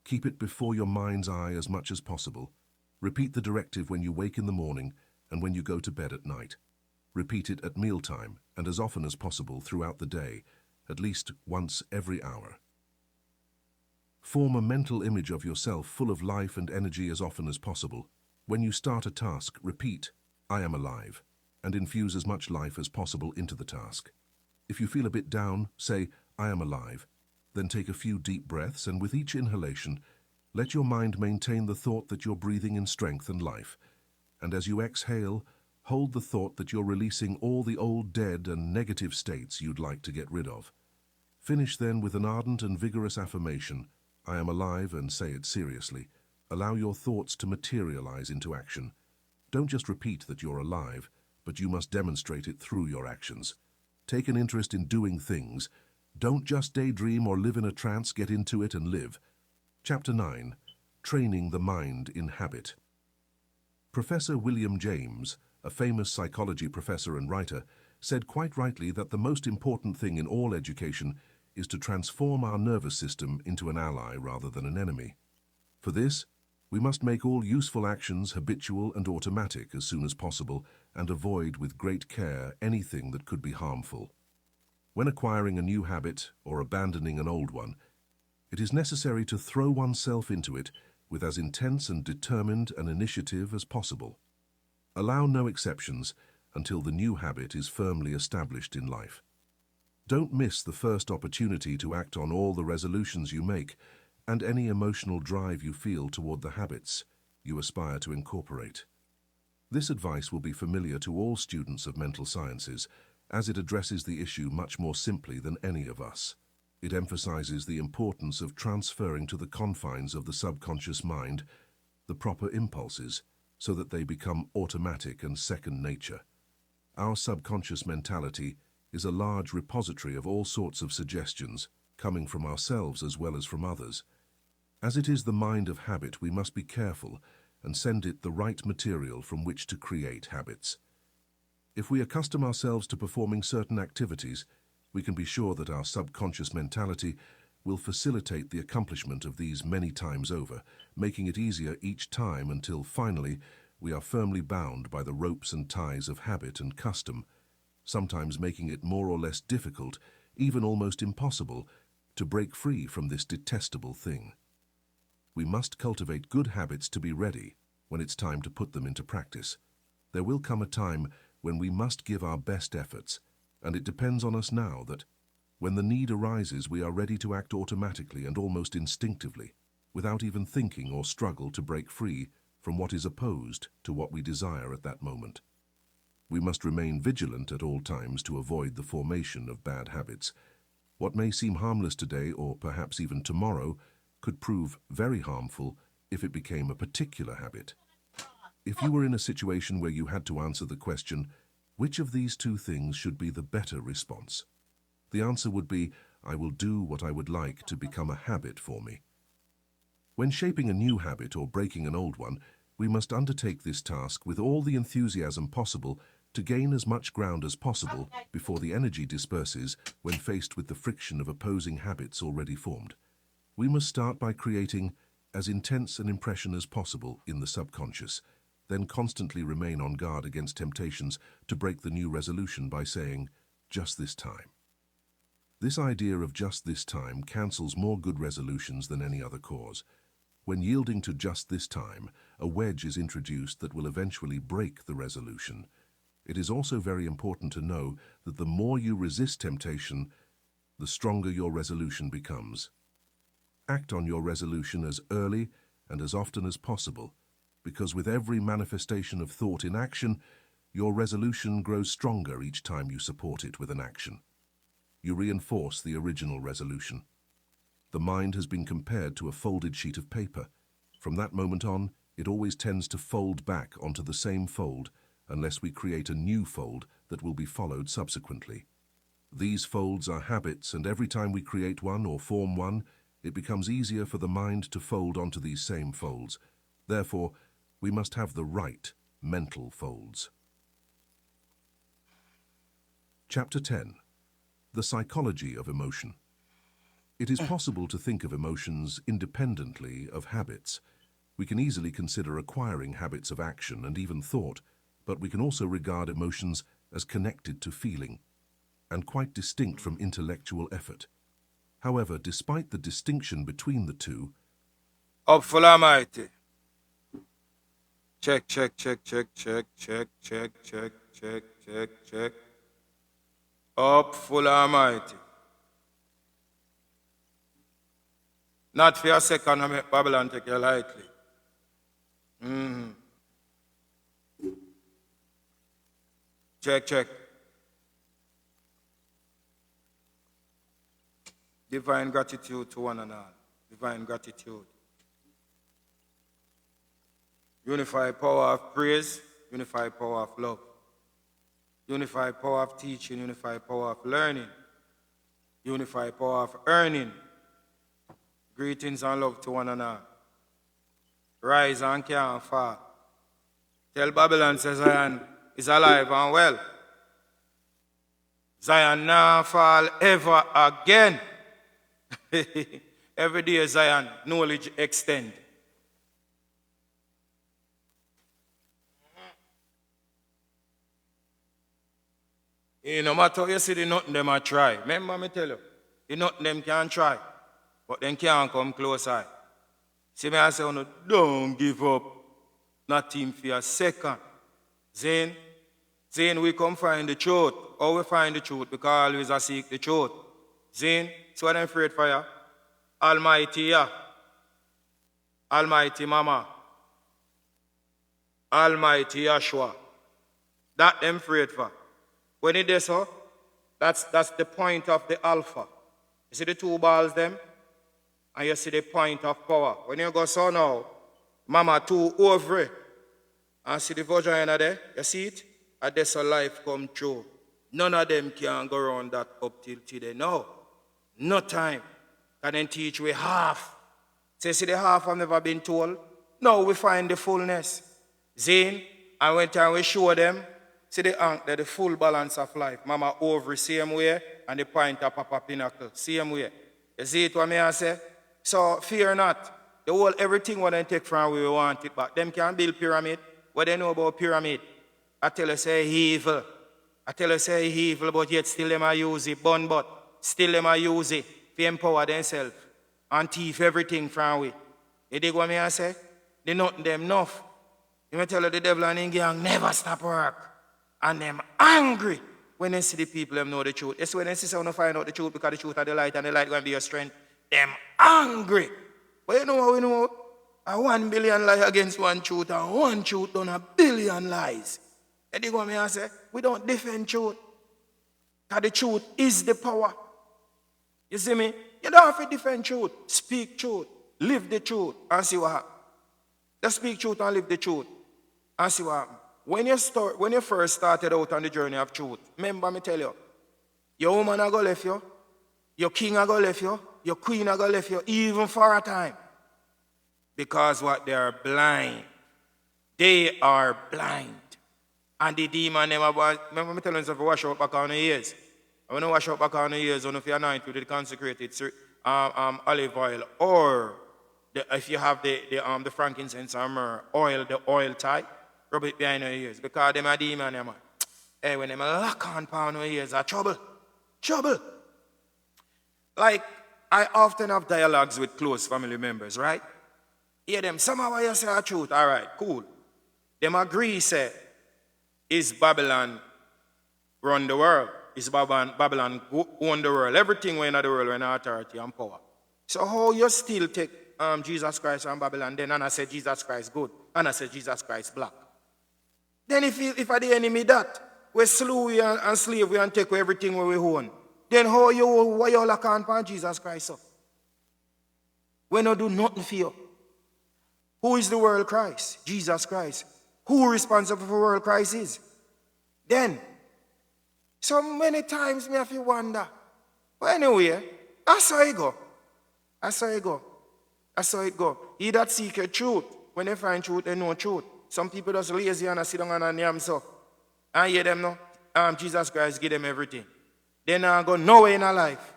Keep it before your mind's eye as much as possible. Repeat the directive when you wake in the morning and when you go to bed at night. Repeat it at mealtime and as often as possible throughout the day, at least once every hour. Form a mental image of yourself full of life and energy as often as possible. When you start a task, repeat, "I am alive," and infuse as much life as possible into the task. If you feel a bit down, say, "I am alive." Then take a few deep breaths, and with each inhalation, let your mind maintain the thought that you're breathing in strength and life. And as you exhale, hold the thought that you're releasing all the old dead and negative states you'd like to get rid of. Finish then with an ardent and vigorous affirmation, "I am alive," and say it seriously. Allow your thoughts to materialize into action. Don't just repeat that you're alive, but you must demonstrate it through your actions. Take an interest in doing things. Don't just daydream or live in a trance, get into it and live. Chapter 9. Training the Mind in Habit. Professor William James, a famous psychology professor and writer, said quite rightly that the most important thing in all education is to transform our nervous system into an ally rather than an enemy. For this, we must make all useful actions habitual and automatic as soon as possible and avoid with great care anything that could be harmful. When acquiring a new habit or abandoning an old one, it is necessary to throw oneself into it with as intense and determined an initiative as possible. Allow no exceptions until the new habit is firmly established in life. Don't miss the first opportunity to act on all the resolutions you make and any emotional drive you feel toward the habits you aspire to incorporate. This advice will be familiar to all students of mental sciences, as it addresses the issue much more simply than any of us. It emphasizes the importance of transferring to the confines of the subconscious mind the proper impulses so that they become automatic and second nature. Our subconscious mentality is a large repository of all sorts of suggestions, coming from ourselves as well as from others. As it is the mind of habit, we must be careful and send it the right material from which to create habits. If we accustom ourselves to performing certain activities, we can be sure that our subconscious mentality will facilitate the accomplishment of these many times over, making it easier each time until finally we are firmly bound by the ropes and ties of habit and custom, sometimes making it more or less difficult, even almost impossible, to break free from this detestable thing. We must cultivate good habits to be ready when it's time to put them into practice. There will come a time when we must give our best efforts, and it depends on us now that, when the need arises, we are ready to act automatically and almost instinctively, without even thinking or struggle to break free from what is opposed to what we desire at that moment. We must remain vigilant at all times to avoid the formation of bad habits. What may seem harmless today, or perhaps even tomorrow, could prove very harmful if it became a particular habit. If you were in a situation where you had to answer the question, which of these two things should be the better response? The answer would be, I will do what I would like to become a habit for me. When shaping a new habit or breaking an old one, we must undertake this task with all the enthusiasm possible to gain as much ground as possible before the energy disperses when faced with the friction of opposing habits already formed. We must start by creating as intense an impression as possible in the subconscious, then constantly remain on guard against temptations to break the new resolution by saying, just this time. This idea of just this time cancels more good resolutions than any other cause. When yielding to just this time, a wedge is introduced that will eventually break the resolution. It is also very important to know that the more you resist temptation, the stronger your resolution becomes. Act on your resolution as early and as often as possible, because with every manifestation of thought in action, your resolution grows stronger each time you support it with an action. You reinforce the original resolution. The mind has been compared to a folded sheet of paper. From that moment on, it always tends to fold back onto the same fold unless we create a new fold that will be followed subsequently. These folds are habits, and every time we create one or form one, it becomes easier for the mind to fold onto these same folds. Therefore, we must have the right mental folds. Chapter 10. The Psychology of Emotion. It is possible to think of emotions independently of habits. We can easily consider acquiring habits of action and even thought, but we can also regard emotions as connected to feeling and quite distinct from intellectual effort. However, despite the distinction between the two, Full Almighty. Check, check, check, check, check, check, check, check, check, check, check. Full Almighty. Not for a second I make Babylon take you lightly. Check, check. Divine gratitude to one and all. Divine gratitude. Unified power of praise, unified power of love. Unified power of teaching, unified power of learning. Unified power of earning. Greetings and love to one another. Rise and can't fall. Tell Babylon says Zion is alive and well. Zion now fall ever again. Every day Zion, knowledge extend. No matter how you see the nothing them a try. Remember me tell you, the nothing them can try, but them can't come closer. See me I say, no, don't give up. Not even for a second. Zane, we come find the truth. How we find the truth? Because always I seek the truth. Zane, so what I'm afraid for you? Almighty, yeah. Almighty Mama. Almighty Yahshua. That them afraid for. When it is so, that's the point of the alpha. You see the two balls them? And you see the point of power. When you go so now, Mama two ovary. And see the vagina there? You see it? And that's how life come true. None of them can go around that up till today. No. No time. Can then teach we half. So you see the half I've never been told? Now we find the fullness. Zane, and when time we show them, See the ank there, the full balance of life. Mama ovary same way, and the point of Papa Pinnacle same way. You see it what me I say? So fear not. The whole everything what they take from we want it back. Them can build pyramid. What they know about pyramid? I tell you say evil. I tell you say evil, but yet still them a use it. But still them a use it to empower themselves and thief everything from we. You dig what me I say? They not them enough. You may tell you the devil and his gang never stop work. And them angry when they see the people them know the truth. It's when they see someone find out the truth because the truth are the light and the light going to be your strength. Them angry. But you know what we know? A 1 billion lie against one truth and one truth done a billion lies. And they go me and say, we don't defend truth. Because the truth is the power. You see me? You don't have to defend truth. Speak truth. Live the truth and see what happens. Just speak truth and live the truth and see what happens. When you first started out on the journey of truth, remember me tell you, your woman are going to left you, your king are going to left you, your queen are going to left you, even for a time. Because what? They are blind. They are blind. And the demon, remember me telling you, if you wash out back on the ears. When you wash out back on the ears, if you anoint with the consecrated olive oil, or if you have the frankincense or myrrh, the oil type, rub it behind your ears. Because them are demon, man. Hey, when them lock on your ears, are trouble. Trouble. Like, I often have dialogues with close family members, right? Hear them, somehow you say the truth. All right, cool. Them agree, say, is Babylon run the world? Is Babylon own the world? Everything when in the world when authority and power. So how you still take Jesus Christ and Babylon then and I say Jesus Christ good and I say Jesus Christ black? Then if I the enemy that, we slew we and slave we and take away everything where we own, then why you lock on Jesus Christ up? We don't do nothing for you. Who is the world Christ? Jesus Christ. Who responsible for world Christ is? Then, so many times me have to wonder. But anyway, that's how it go. That's how it go. That's how it go. He that seek a truth, when they find truth, they know truth. Some people just lazy and sit down and name so. I hear them now. Jesus Christ give them everything. They not go nowhere in their life.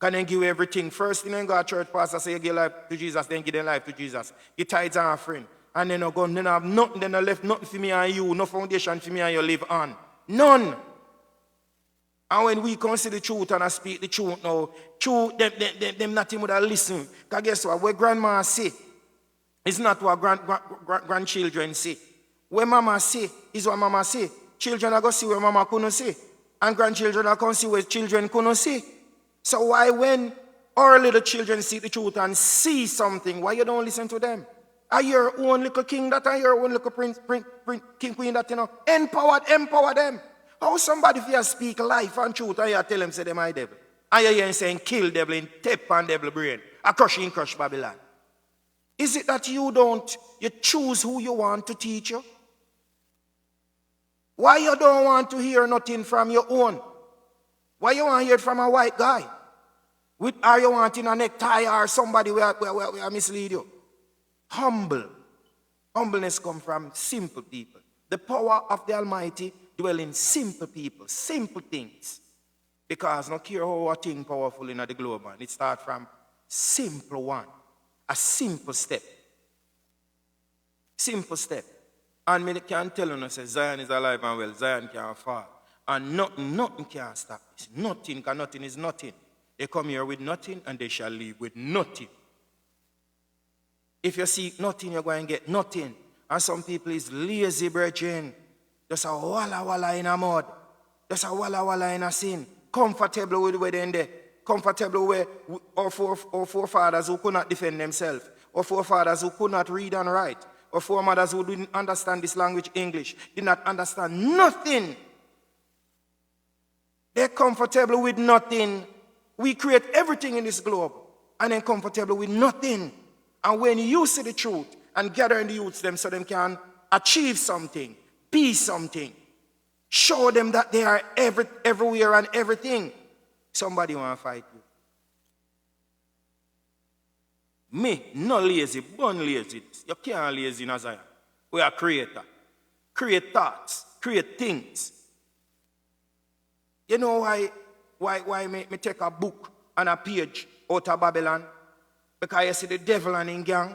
Can they give everything? First thing they go to church pastor say you give life to Jesus, then give their life to Jesus. Give tithes and offering. And then go, then have nothing, then left nothing for me and you, no foundation for me and you live on. None. And when we consider the truth and I speak the truth now, truth, them nothing would have listen. Because guess what grandma say is not what grandchildren say. What mama say is what mama say. Children are going to see what mama couldn't say. And grandchildren are going to see what children couldn't see. So why when our little children see the truth and see something, why you don't listen to them? Are your own little king that are your own little prince, king, queen that, empower them. How somebody if you speak life and truth and you tell them say them are devil. And you hear saying kill devil in tape and devil brain. A crush Babylon. Is it that you choose who you want to teach you? Why you don't want to hear nothing from your own? Why you want to hear it from a white guy? Are you wanting a necktie or somebody where mislead you? Humbleness comes from simple people. The power of the Almighty dwell in simple people, simple things. Because no care how a thing powerful in the globe, man. It starts from simple one. A simple step. Simple step. And me can tell you, say Zion is alive and well. Zion can't fall. And nothing can stop this. Nothing, because nothing is nothing. They come here with nothing and they shall leave with nothing. If you seek nothing, you're going to get nothing. And some people is lazy, brethren. Just a walla in a mud. Just a walla in a sin. Comfortable with where they're in there. Comfortable with our forefathers who could not defend themselves. Our forefathers who could not read and write. Our foremothers who didn't understand this language, English. Did not understand nothing. They're comfortable with nothing. We create everything in this globe. And then comfortable with nothing. And when you see the truth and gather in the youths them so they can achieve something, be something, show them that they are everywhere and everything, somebody want to fight you. Me, no lazy, born lazy. You can't lazy in Zion. We are creator. Create thoughts, create things. You know why me take a book and a page out of Babylon? Because you see the devil and his gang,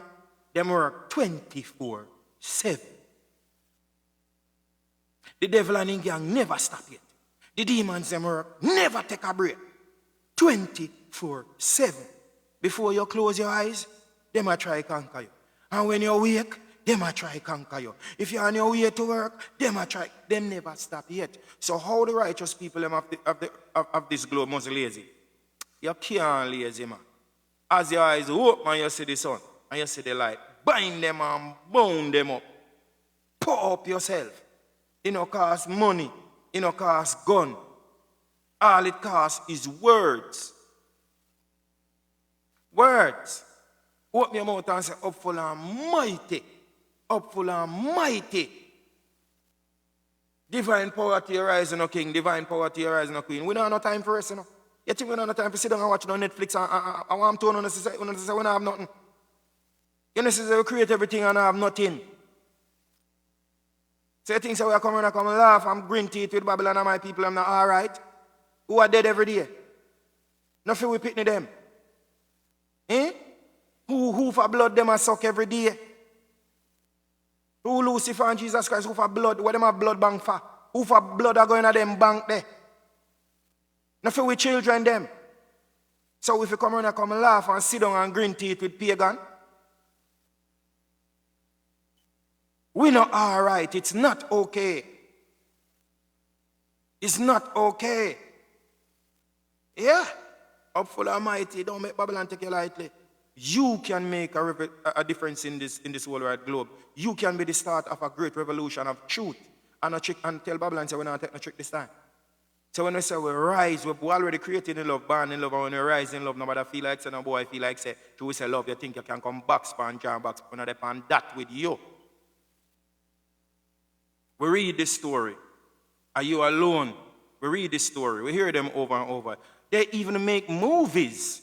them work 24/7. The devil and his gang never stop yet. The demons them work, never take a break. 24/7. Before you close your eyes, they might try to conquer you. And when you wake, they might try to conquer you. If you're on your way to work, they might try. Them never stop yet. So how the righteous people of this globe must be lazy? You can't lazy, man. As your eyes open and you see the sun and you see the light, bind them and bound them up. Pour up yourself. It don't cost money. It don't cost gun. All it costs is words. Words. Open your mouth and say, upful and mighty. Upful and mighty. Divine power to your rise, no king. Divine power to your rise, no queen. We don't have no time for us, you know. You think we don't have no time to sit down and watch no Netflix and want to say we don't have nothing. You know, say we create everything and I have nothing. So you think so we are coming and come and laugh and grin teeth with Babylon and my people, I'm not alright? Who are dead every day? Nothing we picnic them. Eh? Who for blood them a suck every day? Who Lucifer and Jesus Christ, who for blood? What them have blood bank for? Who for blood are going to them bank there? Nothing with children them. So if you come around and come and laugh and sit down and grin teeth with pagan, we're not alright. It's not okay. It's not okay. Yeah. Upful Almighty, don't make Babylon take you lightly. You can make a difference in this worldwide globe. You can be the start of a great revolution of truth. And tell Babylon, say, we're not taking a trick this time. So when we say we rise, we're already created in love, born in love, and when we rise in love, nobody feel like say, no boy feel like say, to we say love, you think you can come back, span, jam back, span, and that with you. We read this story. Are you alone? We read this story. We hear them over and over. They even make movies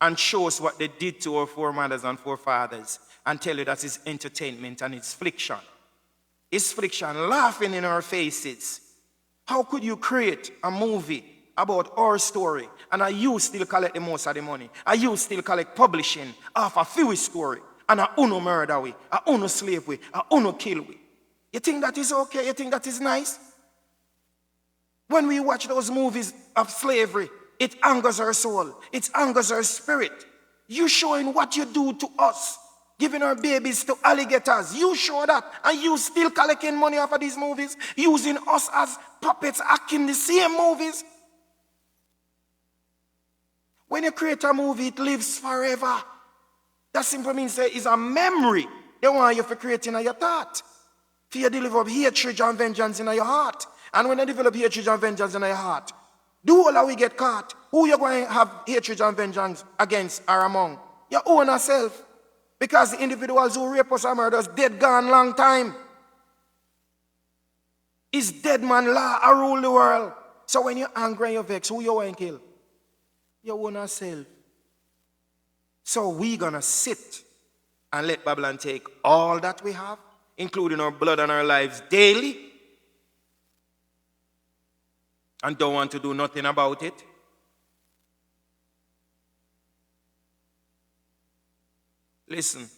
and show us what they did to our foremothers and forefathers and tell you that it's entertainment and it's fiction. It's fiction, laughing in our faces. How could you create a movie about our story and you still collect the most of the money? And you still collect publishing of a few story and a uno murder we, a uno slave we, a uno kill we? You think that is okay? You think that is nice? When we watch those movies of slavery, it angers our soul. It angers our spirit. You showing what you do to us, giving our babies to alligators. You show that, and you still collecting money off of these movies, using us as puppets, acting the same movies. When you create a movie, it lives forever. That simply means that it's a memory. They want you to create in your thought. For you develop hatred and vengeance in your heart. And when you develop hatred and vengeance in your heart, do all that we get caught. Who you going to have hatred and vengeance against or among? Your own self. Because the individuals who rape us and murder us, dead gone long time. It's dead man law I rule the world. So when you're angry and you're vexed, who you want to kill? Your own self. So we're going to sit and let Babylon take all that we have, including our blood and our lives daily, and don't want to do nothing about it. Listen,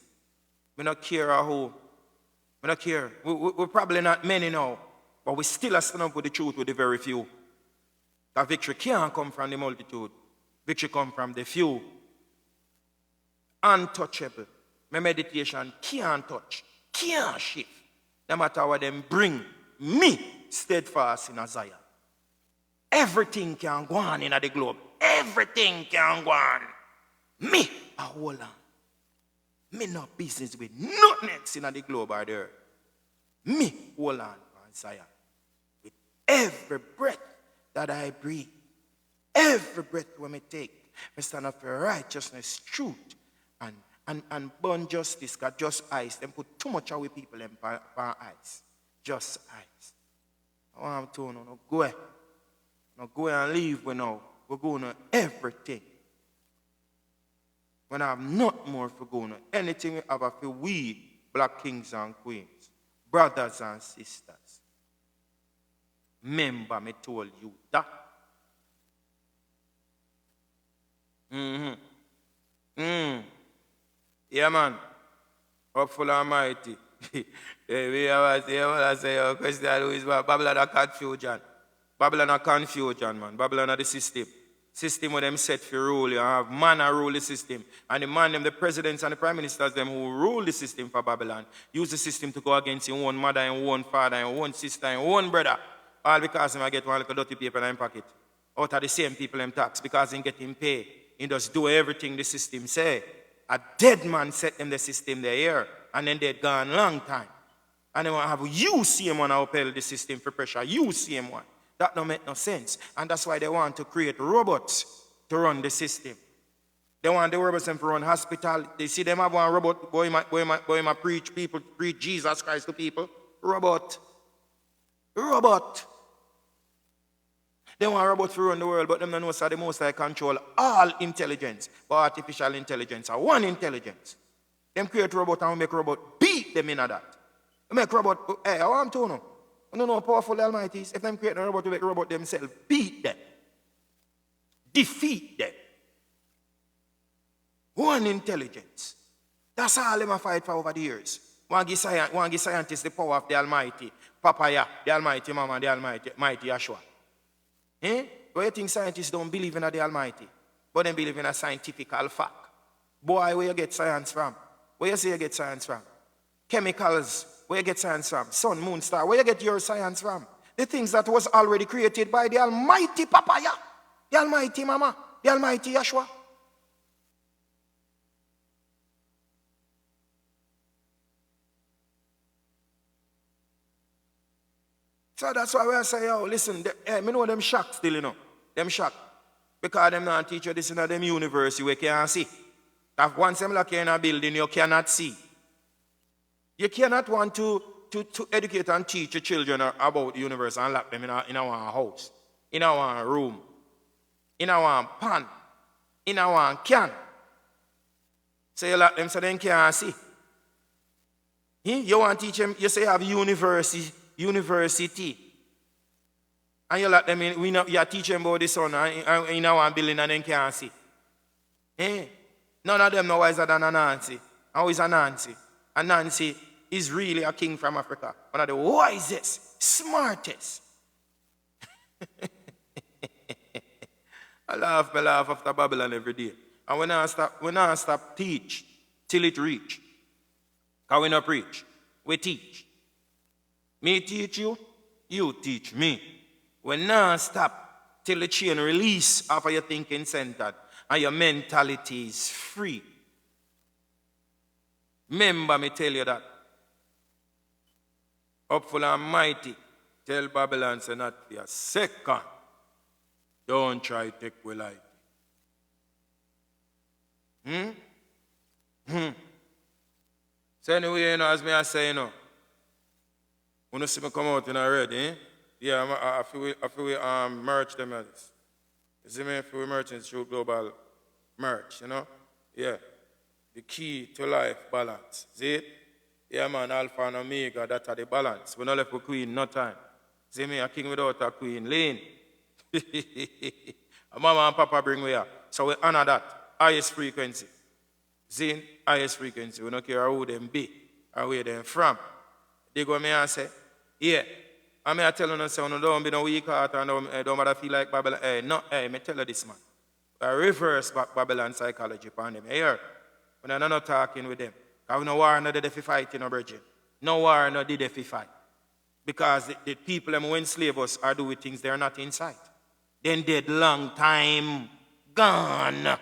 we don't care who. We don't care. We're probably not many now, but we still stand up with the truth with the very few. That victory can't come from the multitude. Victory comes from the few. Untouchable. My meditation can't touch, can't shift. No matter what them bring, me steadfast in a Zion. Everything can go on in the globe. Everything can go on. Me, a hold on. Me no business with nothing else in the globe or the earth. Me, hold on, Zion. With every breath that I breathe, every breath when I take, I stand up for righteousness, truth, and burn justice, because just eyes, them put too much away people in eyes. Just eyes. I want to no go ahead. No go and leave we now. We're going to everything. When I have not more for going to anything we have for we, black kings and queens, brothers and sisters. Remember, me told you that. Yeah, man. Hopeful Almighty. We have to say, your question is Babylon a confusion. Babylon a confusion, man. Babylon a the system. System where them set for rule. You have man a rule the system. And the man, them, the presidents and the prime ministers, them who rule the system for Babylon, use the system to go against your own mother, your own father, your own sister, your own brother. All because him get one little dirty paper in his pocket. Out of the same people them tax because he get him pay. He just do everything the system say. A dead man set them the system there here. And then they'd gone long time. And they want to have you same one upheld the system for pressure. You same one. That don't make no sense. And that's why they want to create robots to run the system. They want the robots to run hospital. They see them have one robot going to preach people, preach Jesus Christ to people. Robot. They want robots to run the world, but them don't know so the most I control all intelligence. But artificial intelligence are one intelligence. Them create robot and make robot beat them in that. Make robot, I want to know. I don't know how powerful the Almighty is. If them create a robot to make robot themselves, beat them. Defeat them. One intelligence. That's all them fight for over the years. One give scientists the power of the Almighty. Papaya, the Almighty Mama, the Almighty Yahshua. But you think scientists don't believe in the Almighty, but they believe in a scientific fact. Boy, where you get science from? Where you say you get science from? Chemicals, where you get science from? Sun, moon, star, where you get your science from? The things that was already created by the Almighty Papaya, the Almighty Mama, the Almighty Yahshua. So that's why I say, yo, listen, me know them shocked still, you know. Them shocked. Because them not teach you this in them university where you can't see. If once them lock you in a building, you cannot see. You cannot want to educate and teach your children about the universe and lock them in our house, in our room, in our pan, in our can. So you lock them so they can't see. You want to teach them, you say you have university. And you let them in, you teach them about the sun in our building and then can't see. None of them know wiser than Anansi. And who is Anansi? Anansi is really a king from Africa. One of the wisest, smartest. I laugh after Babylon every day. And when I stop teach till it reach. Because we not preach, we teach. Me teach you, you teach me. We not stop till the chain release after your thinking centered and your mentality is free. Remember me tell you that. Hopeful and mighty, tell Babylon say not for a second. Don't try to take we light. So anyway, you know, as me I say, you know, when you see me come out in already, yeah, I feel merch them as this. You see me, I feel merch through global merch, you know? Yeah. The key to life, balance. See it? Yeah, man, Alpha and Omega, that's the balance. We not left with queen, no time. See me, a king without a queen, lean. Mama and Papa bring we up. So we honor that. Highest frequency. See? Highest frequency. We don't care who them be or where them from. They go me and say, yeah. I mean, I tell you, so don't be no weak heart and don't matter feel like Babylon. Me tell you this, man. I reverse back Babylon psychology upon them. Here, when I'm not talking with them. Because no war, no did they fight, you know, Virgin. No war, no did they fight. Because the people who enslave us are doing things they're not in sight. Then dead long time gone.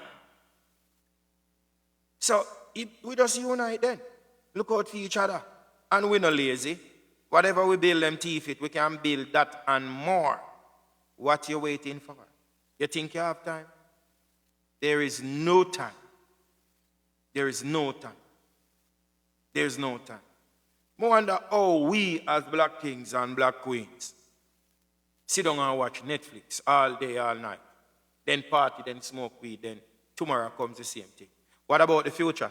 So, we just unite then. Look out for each other. And we're not lazy. Whatever we build them teeth it, we can build that and more. What you waiting for? You think you have time? There is no time. There is no time. There is no time. I wonder how we as black kings and black queens sit down and watch Netflix all day, all night. Then party, then smoke weed, then tomorrow comes the same thing. What about the future?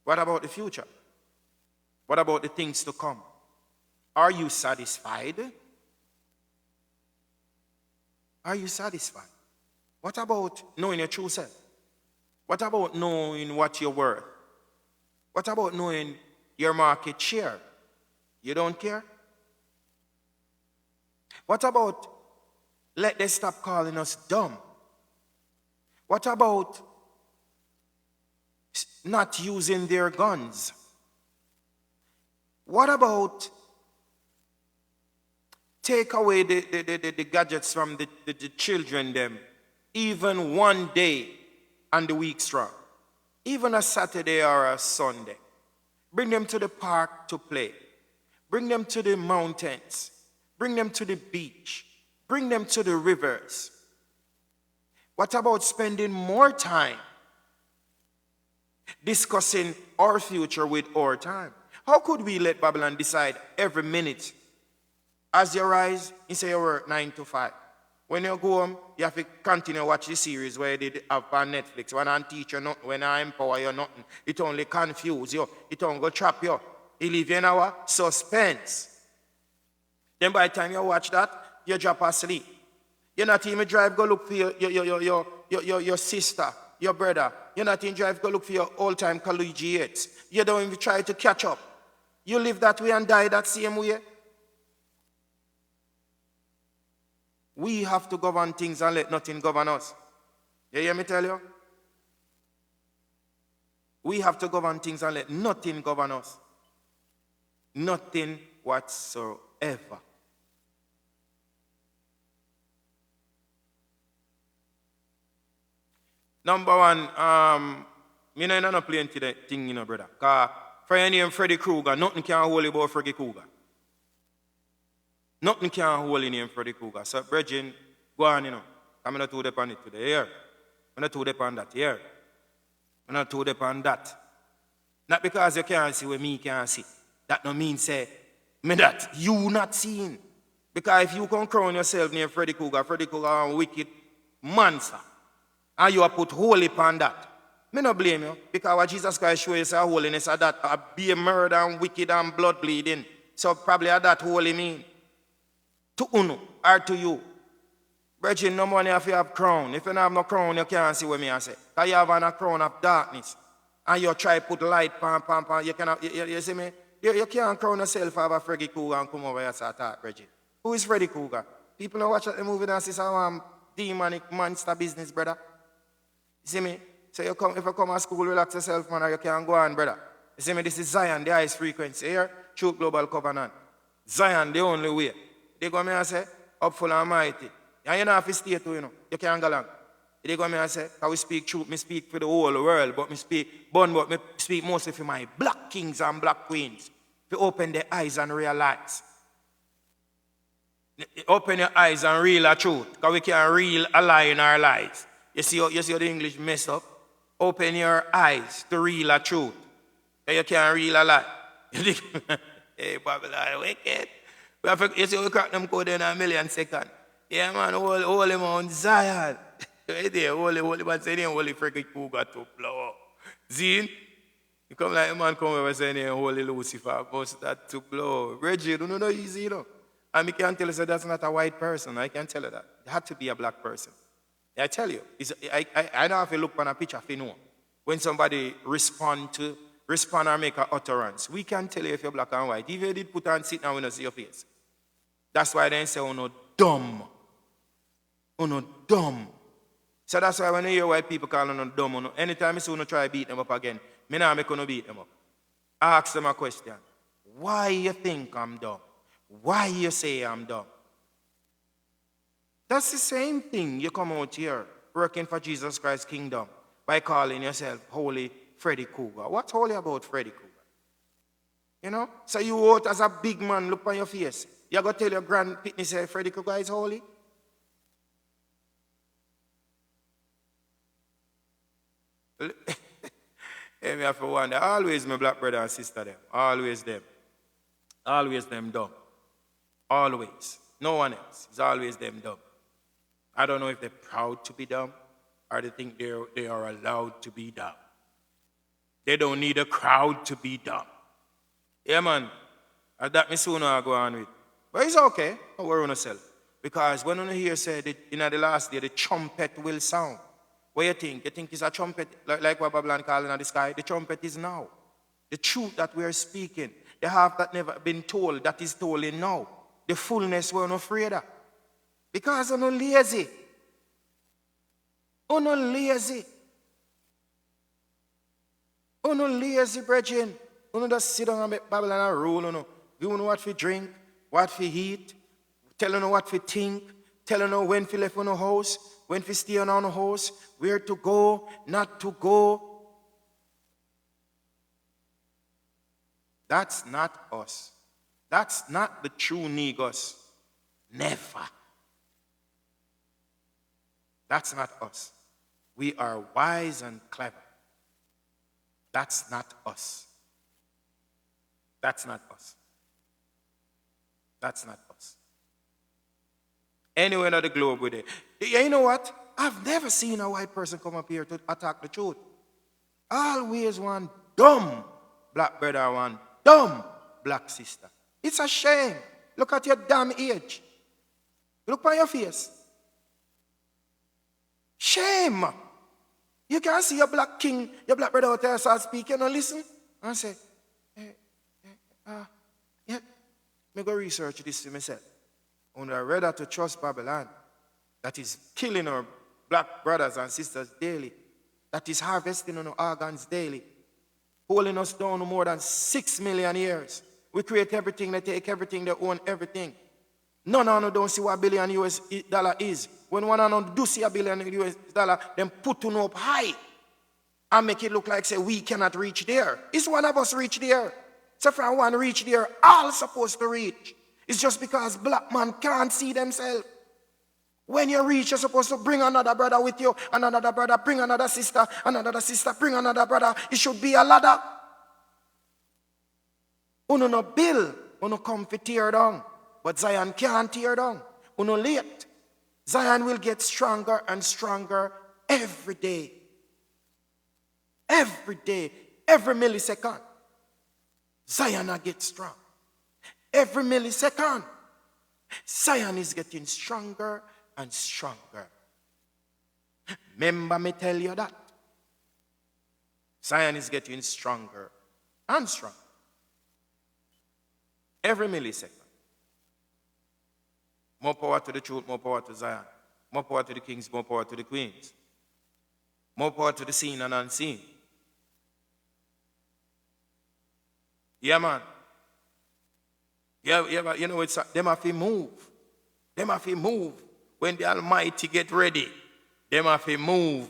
What about the future? What about the things to come? Are you satisfied? Are you satisfied? What about knowing your true self? What about knowing what you're worth? What about knowing your market share? You don't care? What about let them stop calling us dumb? What about not using their guns? What about take away the gadgets from the children them, even one day and the week strong, even a Saturday or a Sunday. Bring them to the park to play. Bring them to the mountains. Bring them to the beach. Bring them to the rivers. What about spending more time discussing our future with our time? How could we let Babylon decide every minute? As you rise, you say you work 9 to 5. When you go home, you have to continue watch the series where they have on Netflix. When I teach you nothing, when I empower you nothing, it only confuse you. It only go trap you. It leave you in our suspense. Then by the time you watch that, you drop asleep. You're not even drive, go look for your sister, your brother. You're not even drive, go look for your all-time collegiates. You don't even try to catch up. You live that way and die that same way. We have to govern things and let nothing govern us. You hear me tell you? We have to govern things and let nothing govern us. Nothing whatsoever. Number one, me no not playing to that thing, brother. Because for your name Freddy Krueger, nothing can hold you about Freddy Krueger. Nothing can hold your name Freddy Krueger. So, brethren, go on, I'm not too dependent on it today, here. I'm not too dependent on that, here. I'm not too dependent on that. Not because you can't see what me can't see. That no mean say, me that you not seeing. Because if you can crown yourself near Freddy Krueger is a wicked monster. And you have put holy upon that. Me no blame you. Because what Jesus Christ show you say holiness are that be a murder and wicked and blood bleeding. So probably that holy mean. To uno or to you. Brethren, no money if you have crown. If you don't have no crown, you can't see what me I say. Because you have a crown of darkness. And you try to put light, you cannot, you see me? You can't crown yourself have a Freddy Krueger and come over here and start talk, Brethren. Who is Freddy Krueger? People don't watch the movie and see some demonic monster business, brother. You see me? So if you come to school, relax yourself, man, or you can go on, brother. You see me? This is Zion, the highest frequency here. True Global Covenant. Zion, the only way. They go me and say, up full and mighty. And you don't have to stay too, You can't go along. They go me and say, I will speak truth, me speak for the whole world, but me speak mostly for my black kings and black queens. To open their eyes and realize. Open your eyes and real a truth. Because we can't real a lie in our lives. You see how the English mess up? Open your eyes to real a truth. Because you can't real a lie. Hey, Babylon, wicked. You see, we crack them code in a million seconds. Yeah, man, holy Mount Zion. Right there, holy man saying, holy freaking Krueger to blow up. Zine, you come like a man come over saying, holy Lucifer, bust that to blow. Reggie, don't know easy, And I can tell you, so that's not a white person. I can tell you that. It had to be a black person. I tell you, I don't have to look on a picture if you know. When somebody respond or make an utterance, we can tell you if you're black and white. If you did put on sit now, we don't see your face. That's why they say, oh no, dumb. Oh no, dumb. So that's why when you hear white people calling them dumb, anytime you see you try to beat them up again, me now make you beat them up. Ask them a question. Why you think I'm dumb? Why you say I'm dumb? That's the same thing. You come out here working for Jesus Christ's kingdom by calling yourself Holy Freddy Krueger. What's holy about Freddy Krueger? So you out as a big man, look on your face. You're going to tell your grand pitney say Freddy Krueger is holy? Hey, me have to wonder. Always my black brother and sister them. Always them. Always them dumb. Always. No one else. It's always them dumb. I don't know if they're proud to be dumb or they think they are allowed to be dumb. They don't need a crowd to be dumb. Yeah, man. That me soon I go on with. But it's okay. Don't worry on yourself. Because when you hear say that in the last day the trumpet will sound. What you think? You think it's a trumpet like what Babylon calling in the sky? The trumpet is now. The truth that we are speaking, the half that never been told, that is told in now. The fullness we're not afraid of. Because we're not lazy. We're not lazy. We're not lazy, brethren. We're not just sit down and make Babylon and rule. You know what to drink, what to eat, tell you what to think, tell you when to leave on the house, when to stay on the house, where to go, not to go. That's not us. That's not the true Negus. Never. That's not us. We are wise and clever. That's not us. That's not us. That's not us. Anywhere on the globe with it. You know what? I've never seen a white person come up here to attack the truth. Always one dumb black brother, one dumb black sister. It's a shame. Look at your damn age. Look on your face. Shame. You can see your black king, your black brother out there start speaking and listen and say, yeah, me go research this to myself. And I rather to trust Babylon that is killing our black brothers and sisters daily, that is harvesting on our organs daily, holding us down more than 6 million years. We create everything, they take everything, they own everything. None of them don't see what $1 billion US dollar is. When one of them do see $1 billion US dollar, then put them up high and make it look like say we cannot reach there. It's one of us reach there. So from one reach there, all supposed to reach. It's just because black man can't see themselves. When you reach, you're supposed to bring another brother with you, another brother, bring another sister, bring another brother. It should be a ladder. Uno no build, uno come to tear down. But Zion can't tear down. Uno late. Zion will get stronger and stronger every day. Every day, every millisecond. Zion will get strong. Every millisecond. Zion is getting stronger and stronger. Remember me tell you that. Zion is getting stronger and stronger. Every millisecond. More power to the truth, more power to Zion. More power to the kings, more power to the queens. More power to the seen and unseen. Yeah, man. Yeah, you know, them have to move. Them have to move. When the Almighty get ready, them have to move.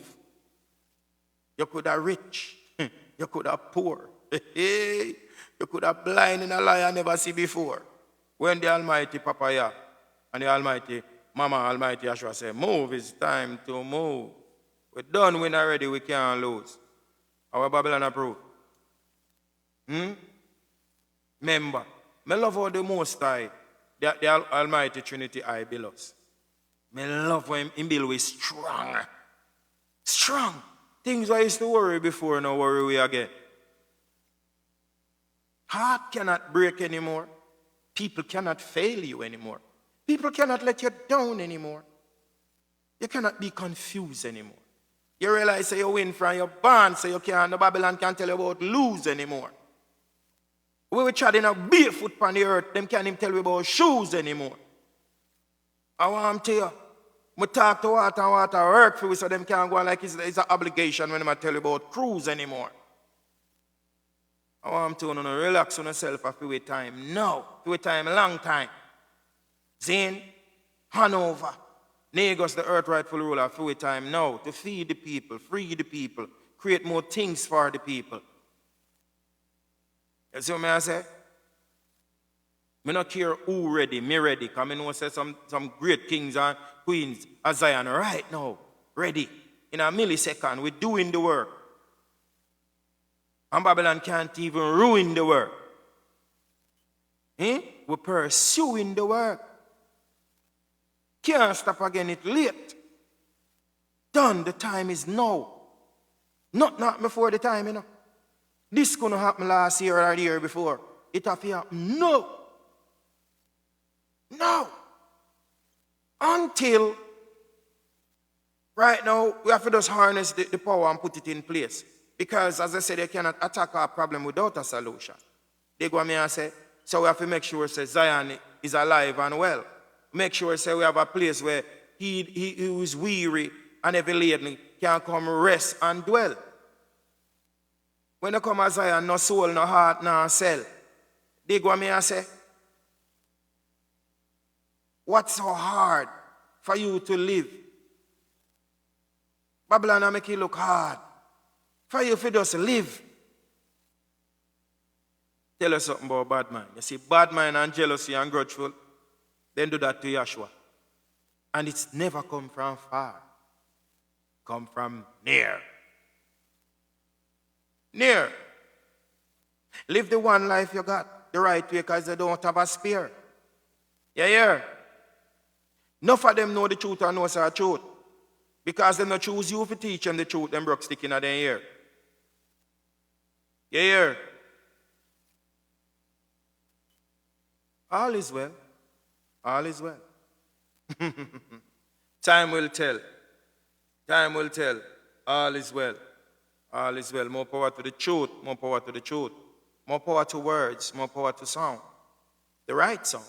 You could have rich. You could have poor. You could have blind and a liar never see before. When the Almighty Papa ya and the Almighty Mama Almighty Yahshua say, move, it's time to move. We're done, we're not ready, we can't lose. Our Babylon approved. Remember, I love how the Most High, the Almighty Trinity I build us. I love when He build with strong. Strong. Things I used to worry before, now worry we again. Heart cannot break anymore. People cannot fail you anymore. People cannot let you down anymore. You cannot be confused anymore. You realize that you win from your band, so you can't, the Babylon can't tell you about lose anymore. We were treading a barefoot on the earth, them can't even tell you about shoes anymore. I want to tell you, I talk to water and water work for you, so them can't go on like it's an obligation when I tell you about cruise anymore. I want to relax on yourself a few time now, few time, a long time. Zane, Hanover, Negus, the earth rightful ruler, a few time now, to feed the people, free the people, create more things for the people. You see what I say? I don't care who ready, me ready. Because I know say some great kings and queens of Zion right now, ready. In a millisecond, we're doing the work. And Babylon can't even ruin the work. We're pursuing the work. Can't stop again, it's late. Done, the time is now. Not before the time, you know. This couldn't happen last year or the year before. It have to happen now. No. Until right now, we have to just harness the power and put it in place. Because, as I said, they cannot attack our problem without a solution. They go me and say, so we have to make sure say, Zion is alive and well. Make sure say, we have a place where he who is weary and heavy laden can come rest and dwell. When they come as Zion, no soul, no heart, no cell. They go me and say, what's so hard for you to live? Babylon make it look hard. For you if you just live. Tell us something about bad mind. You see, bad mind and jealousy and grudgeful, then do that to Yahshua. And it's never come from far. Come from near. Near. Live the one life you got the right way because they don't have a spare. Yeah. Enough of them know the truth and know it's the truth. Because they don't choose you to teach them the truth, them broke sticking at their ear. Yeah. All is well. All is well. Time will tell. Time will tell. All is well. All is well. More power to the truth. More power to the truth. More power to words. More power to sound. The right sound.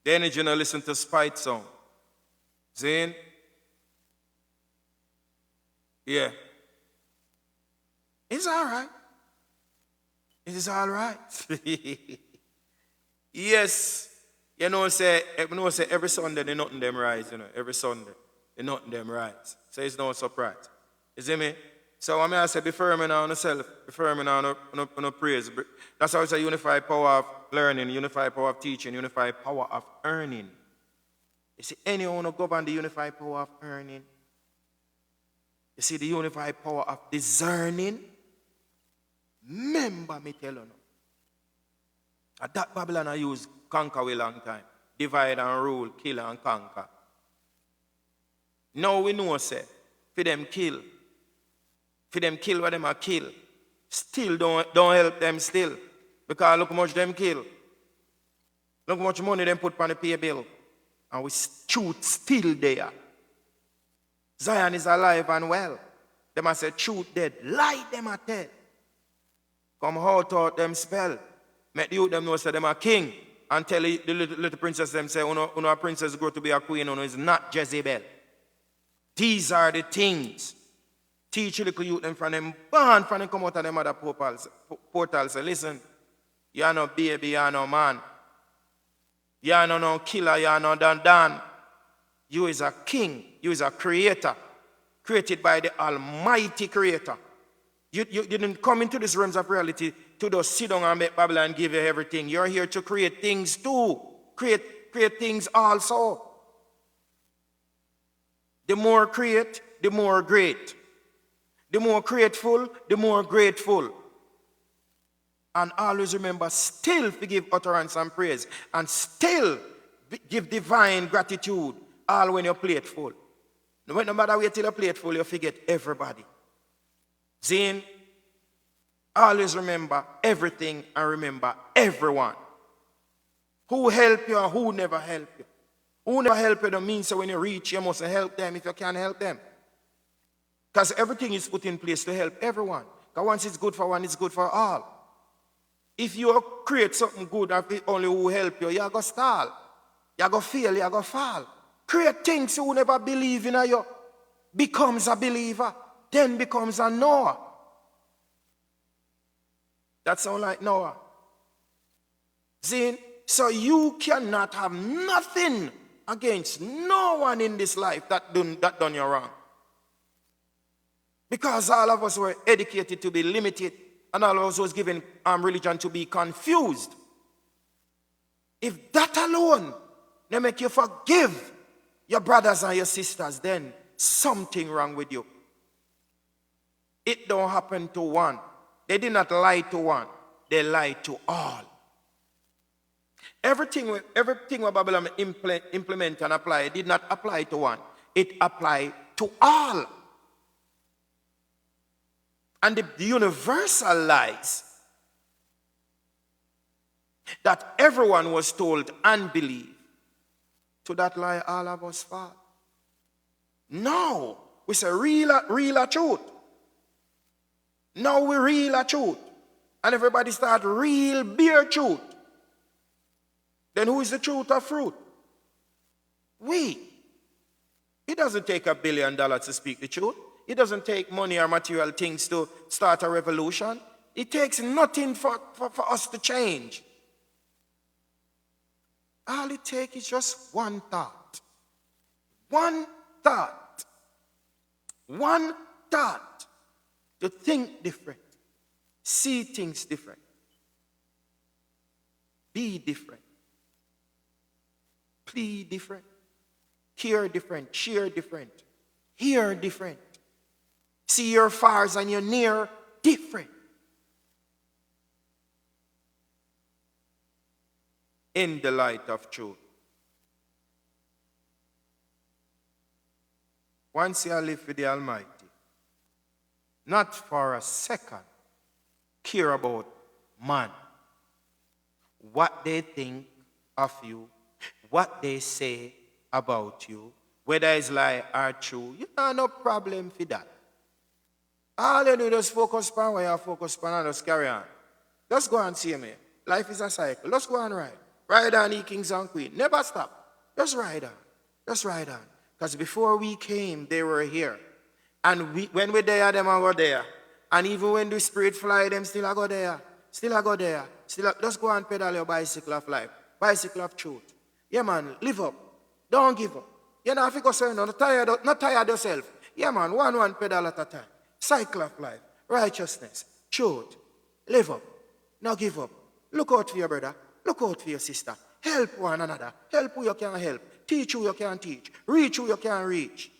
The energy now listen to spite sound. Zane? Yeah. It's all right. It is all right. Yes. You know, say every Sunday, they nothing them rise, you know. Every Sunday, they nothing them rise. So it's no surprise. You see me? So I say, be firm in on yourself, be firm in on praise. That's how it's a unified power of learning, unified power of teaching, unified power of earning. You see, anyone who govern the unified power of earning, you see the unified power of discerning, remember me tell you now. At that Babylon I use conquer a long time. Divide and rule, kill and conquer. Now we know, say, for them kill what them are kill. Still don't help them still. Because look how much them kill. Look how much money them put on the pay bill. And we truth still there. Zion is alive and well. Them a say truth dead. Lie them a tell. Come out them spell. Make the youth them know say them a king. And tell the little princess them say, uno a princess grow to be a queen, uno is not Jezebel. These are the things. Teach the little youth them from them born, from them come out of them other portals. Say, listen, you are no baby, you are no man. You are no killer, you are no dan. You is a king, you is a creator. Created by the Almighty Creator. You didn't come into these realms of reality to just sit down and make Babylon give you everything. You're here to create things too. Create things also. The more create, the more great. The more grateful, the more grateful. And always remember, still forgive utterance and praise. And still give divine gratitude, all when your plate full. No matter wait till your plate full, you forget everybody. Zane, always remember everything and remember everyone. Who help you and who never help you. Who never help you don't mean so when you reach, you must help them if you can help them. Because everything is put in place to help everyone. Because once it's good for one, it's good for all. If you create something good and only who help you, you're going to stall. You're going to fail, you're going to fall. Create things who never believe in you. Becomes a believer. Then becomes a Noah. That sounds like Noah. See? So you cannot have nothing against no one in this life that done you wrong. Because all of us were educated to be limited, and all of us was given religion to be confused. If that alone they make you forgive your brothers and your sisters, then something wrong with you. It don't happen to one. They did not lie to one. They lied to all. Everything what Babylon implement and apply did not apply to one. It applied to all. And the universal lies that everyone was told and believed. To that lie, all of us fall. Now, we say real truth. Now we real truth. And everybody start real bare truth. Then who is the truth of fruit? We. It doesn't take $1 billion to speak the truth. It doesn't take money or material things to start a revolution. It takes nothing for us to change. All it takes is just one thought. One thought. One thought to think different, see things different, be different, plead different, hear different, share different, hear different, see your fars and your near different. In the light of truth. Once you live with the Almighty, not for a second care about man, what they think of you, what they say about you, whether it's lie or true, you have no problem with that. All you do is focus on what you focus on and just carry on. Just go and see me. Life is a cycle. Just go and ride. Ride on, ye kings and queens. Never stop. Just ride on. Just ride on. Because before we came, they were here. And when we're there, them are go there. And even when the spirit fly, them still are go there. Still are go there. Just go and pedal your bicycle of life. Bicycle of truth. Yeah, man, live up. Don't give up. You know, if you go say, no, not tired yourself. Yeah, man, one pedal at a time. Cycle of life. Righteousness. Truth. Live up. Not give up. Look out for your brother. Look out for your sister. Help one another. Help who you can help. Teach who you can teach. Reach who you can reach.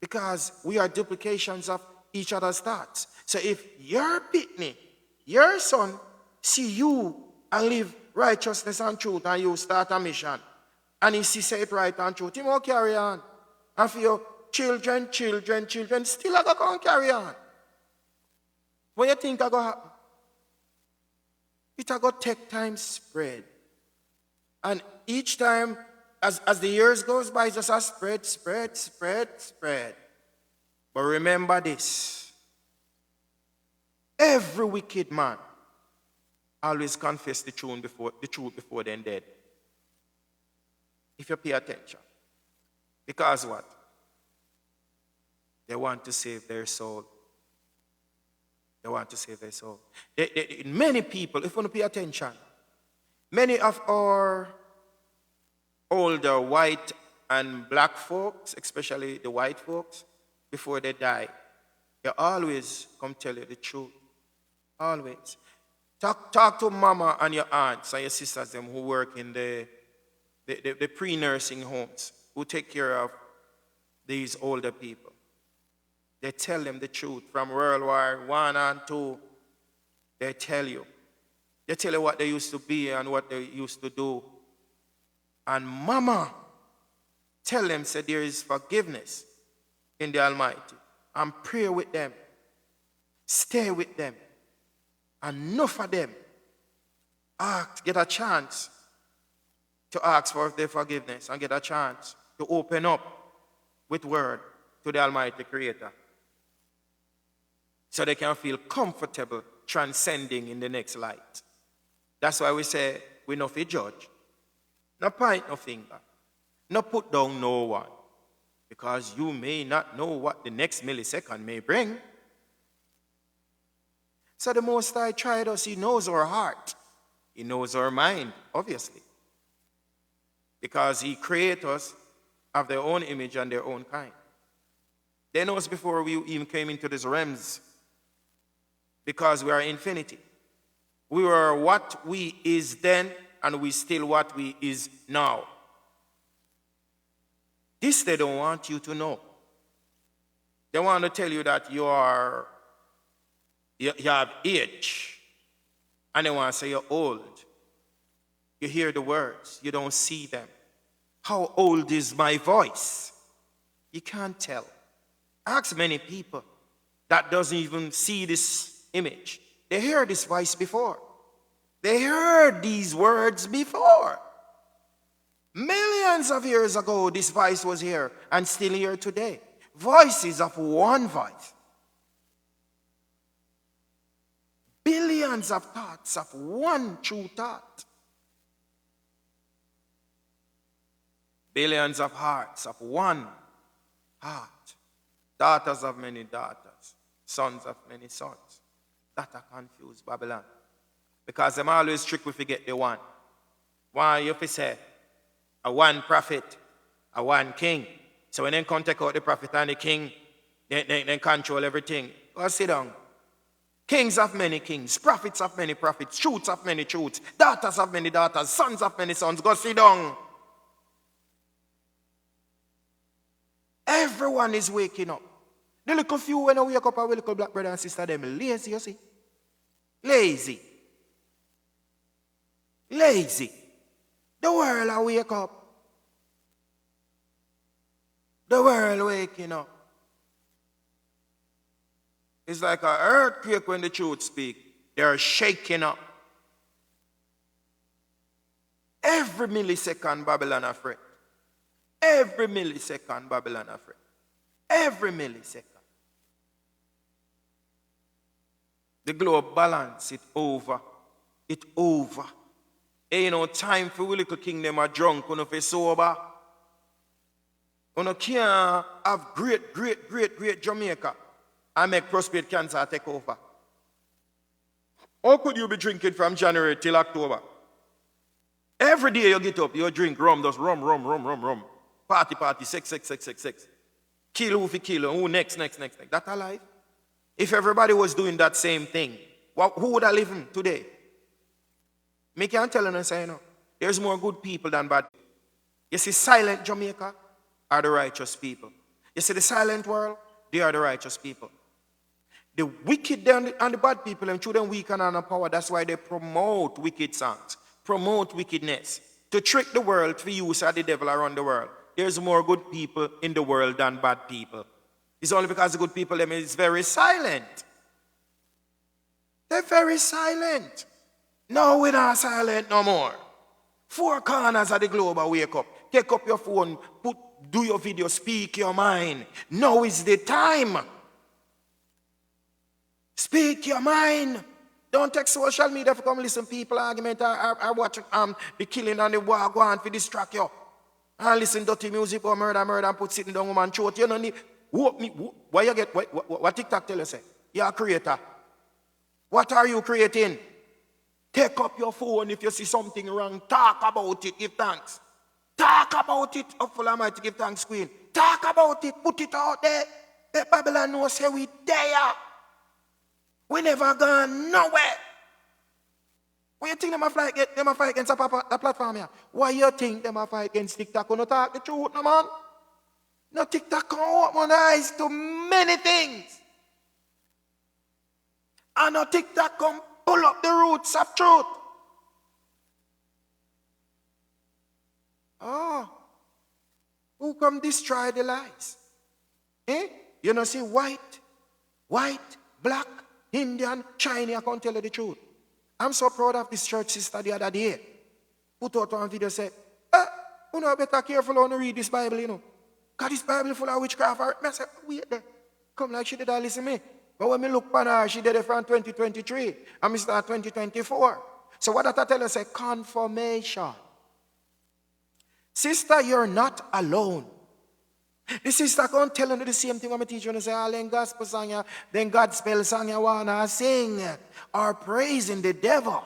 Because we are duplications of each other's thoughts. So if your pitney, your son, see you and live righteousness and truth and you start a mission, and he see say it right and truth, he won't carry on. And for your children, still are going to carry on. What you think are going to happen? It are going to take time spread. And each time, as the years goes by, it's just a spread. But remember this. Every wicked man always confess the truth before they're dead. If you pay attention. Because what? They want to save their soul. They want to save their soul. Many people, if you want to pay attention, many of our older white and black folks, especially the white folks, before they die, they always come tell you the truth. Always. Talk to mama and your aunts and your sisters them who work in the pre-nursing homes, who take care of these older people. They tell them the truth from World War I and II. They tell you. They tell you what they used to be and what they used to do. And mama tell them, say there is forgiveness in the Almighty. And pray with them. Stay with them. And enough of them get a chance to ask for their forgiveness and get a chance to open up with word to the Almighty Creator. So they can feel comfortable transcending in the next light. That's why we say we no fit judge. No point no finger. No put down no one. Because you may not know what the next millisecond may bring. So the Most High tried us. He knows our heart. He knows our mind, obviously. Because He created us of their own image and their own kind. They know us before we even came into these realms. Because we are infinity. We were what we is then, and we still what we is now. This they don't want you to know. They want to tell you that you have age, and they want to say you're old. You hear the words, you don't see them. How old is my voice? You can't tell. Ask many people that doesn't even see this image. They heard this voice before. They heard these words before. Millions of years ago, this voice was here and still here today. Voices of one voice. Billions of thoughts of one true thought. Billions of hearts of one heart. Daughters of many daughters. Sons of many sons. That are confused Babylon. Because them always trick we forget the one. Why you fi say a one prophet, a one king. So when they come take out the prophet and the king, they control everything. Go sit down. Kings of many kings, prophets of many prophets, truths of many truths, daughters of many daughters, sons of many sons. Go sit down. Everyone is waking up. The little few when I wake up, our little black brother and sister, them lazy, you see. Lazy. Lazy. The world will wake up. The world waking up. It's like an earthquake when the truth speak. They're shaking up. Every millisecond Babylon afraid. Every millisecond Babylon afraid. Every millisecond. The globe balance it over. It over. Ain't no time for we little king them are drunk when they sober. When you can't have great Jamaica and make prosperity cancer take over. How could you be drinking from January till October? Every day you get up, you drink rum, just rum. Party, sex. Kill who fi kill, who next. That alive? If everybody was doing that same thing, who would have lived today? Me can't tell you, say, no. There's more good people than bad people. You see, silent Jamaica are the righteous people. You see, the silent world, they are the righteous people. The wicked and the bad people, and through them weak and under power, that's why they promote wicked songs, promote wickedness, to trick the world, to use the devil around the world. There's more good people in the world than bad people. It's only because the good people, them is very silent. They're very silent. No, we're not silent no more. Four corners of the globe wake up. Take up your phone, do your video, speak your mind. Now is the time. Speak your mind. Don't take social media to come listen to people argument or watch the killing and the war go on to distract you. And listen dirty music or murder and put sitting down woman throat. You don't need why you get what TikTok tell you say? You're a creator. What are you creating? Take up your phone if you see something wrong. Talk about it, give thanks. Talk about it, Upful Almighty, give thanks, Queen. Talk about it, put it out there. Let Babylon know say we there. We never gone nowhere. Why you think them a fight against a platform here? Why you think them a fight against TikTok? You no talk the truth, no man. No TikTok can open eyes to many things. And no TikTok can pull up the roots of truth. Oh, who come destroy the lies? You know, see white, black, Indian, Chinese, I can't tell you the truth. I'm so proud of this church sister the other day. Put out one video say, you know, better careful when you read this Bible, you know. Because this Bible full of witchcraft. I said, wait there. Come like she did all listen to me. But when I look at her, she did it from 2023. And I start 2024. So what did I tell her? Say, confirmation. Sister, you're not alone. The sister can't tell you the same thing when I teach you. And say, then gospel song, then gospel song you wanna sing. Or praising the devil.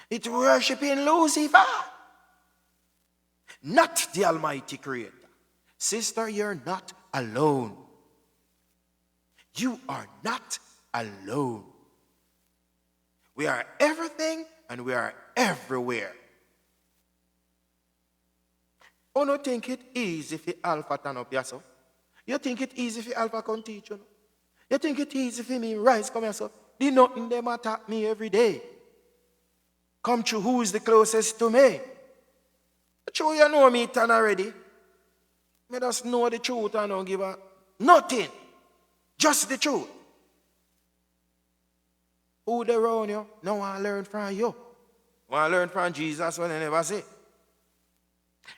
It's worshiping Lucifer. Not the Almighty Creator. Sister, you're not alone. You are not alone. We are everything and we are everywhere. Oh, no, think it easy if the Alpha turn up yourself. You think it easy if the Alpha can teach you. You think it easy if me rise come yourself. The nothing them attack me every day. Come to who is the closest to me. True, you know me turn already. Me just know the truth and don't give a nothing. Just the truth. Who they around you? No one learn from you. Want to learn from Jesus when they never see.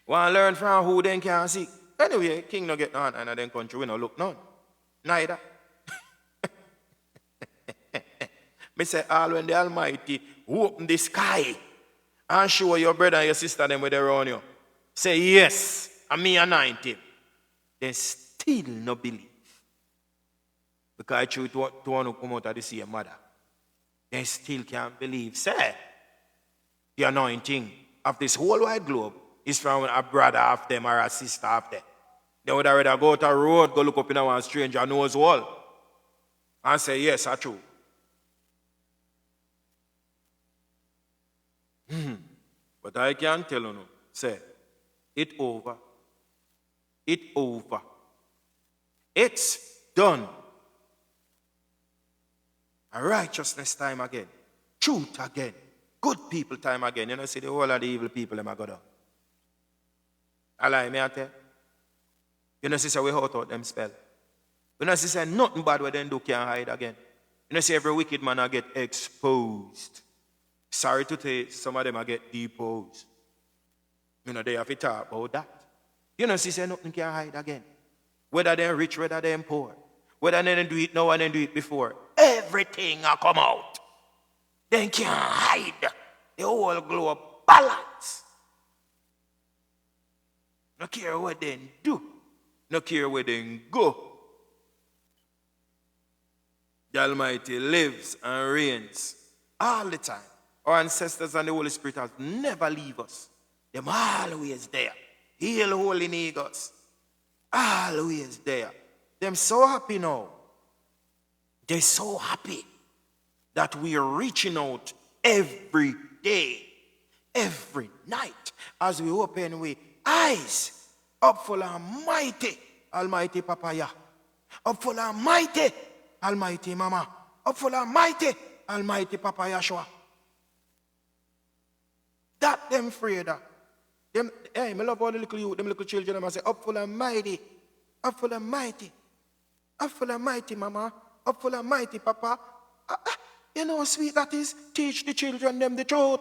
Want to learn from who they can't see. Anyway, king no get none, and then country we no look none. Neither. Me say, all when the Almighty open the sky and show your brother and your sister them where they around you. Say, yes, and me anoint him. They still no believe. Because I choose to want to come out of the same mother. They still can't believe. Say, the anointing of this whole wide globe is from a brother of them or a sister of them. They would rather go to a road, go look up in a one stranger knows all, and say, yes, that's true. But I can't tell you, say, it over. It over. It's done. A righteousness time again. Truth again. Good people time again. You know, see the whole of the evil people them a go down. I lie, me I tell. You know, see we out them spell. You know, see nothing bad what they do can't hide again. You know, see every wicked man I get exposed. Sorry to say, some of them I get deposed. You know, they have to talk about that. You know, see nothing can hide again. Whether they're rich, whether they're poor. Whether they do it now and they do it before. Everything will come out. They can't hide. The whole globe balance. No care what they do. No care where they go. The Almighty lives and reigns all the time. Our ancestors and the Holy Spirit have never leave us. They're always there. Heal holy niggas. Always there. They're so happy now. They're so happy that we are reaching out every day, every night, as we open with eyes up for Almighty, Almighty Papaya, up for Almighty, Almighty Mama, up for Almighty, Almighty Papa Yahshua. That them afraid of. Them, hey, I love all the little youth, them little children, them I say, up for Almighty, up for Almighty, up for Almighty Mama, up for Almighty Papa. You know how sweet that is? Teach the children them the truth.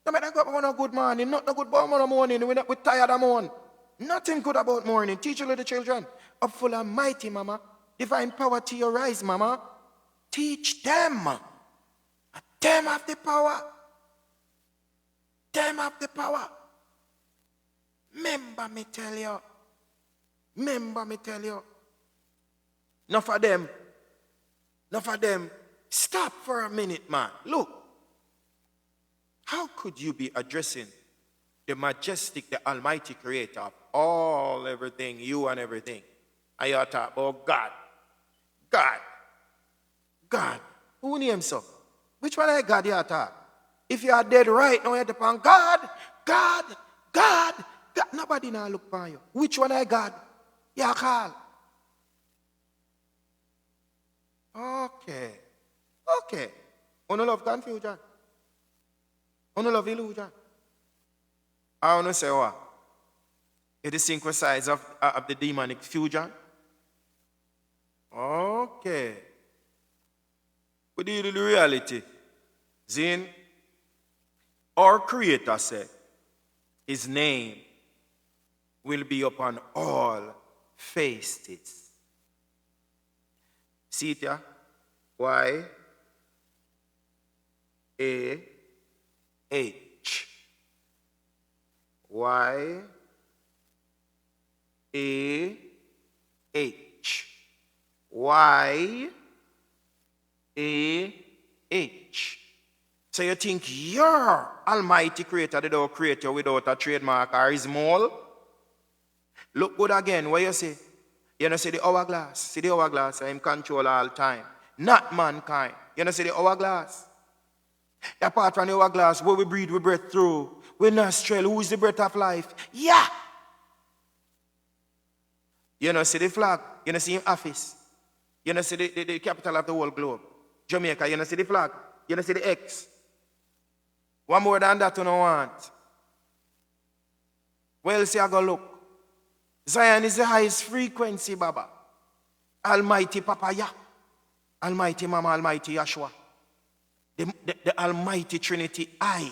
No matter what a good morning, not a good morning, we're tired of morning. Nothing good about morning. Teach your little children. Up full of mighty, Mama. Divine power to your rise, Mama. Teach them. Them have the power. Them have the power. Remember me tell you. Remember me tell you. Not for them. Not for them. Stop for a minute, man. Look. How could you be addressing the majestic, the almighty creator of all, everything, you and everything? And you talk about God. God. God. Who names so? Which one is God you talk? If you are dead right now, you depend God, God, God, God. Nobody now look for you. Which one is God? You call. Okay. Okay. You don't love confusion. You don't love illusion. I want to say what? It is synchronized of the demonic fusion. Okay. We deal with the reality. Zin, our Creator said, His name will be upon all faces. See it here? Y A H Y A H Y A H. So you think your almighty creator did not create you without a trademark or his mole? Look good again, what you say? You know, see the hourglass. See the hourglass, I'm in control all time. Not mankind. You know, see the hourglass. Apart from the hourglass, where we breathe, we breathe through. We nostril, who is the breath of life? Yeah! You know, see the flag. You know, see him office. You know, see the capital of the whole globe. Jamaica, you know, see the flag. You know, see the X. One more than that you don't want. Well, see, I go look. Zion is the highest frequency, Baba. Almighty Papa Yah. Almighty Mama, Almighty Yahshua. The Almighty Trinity, I.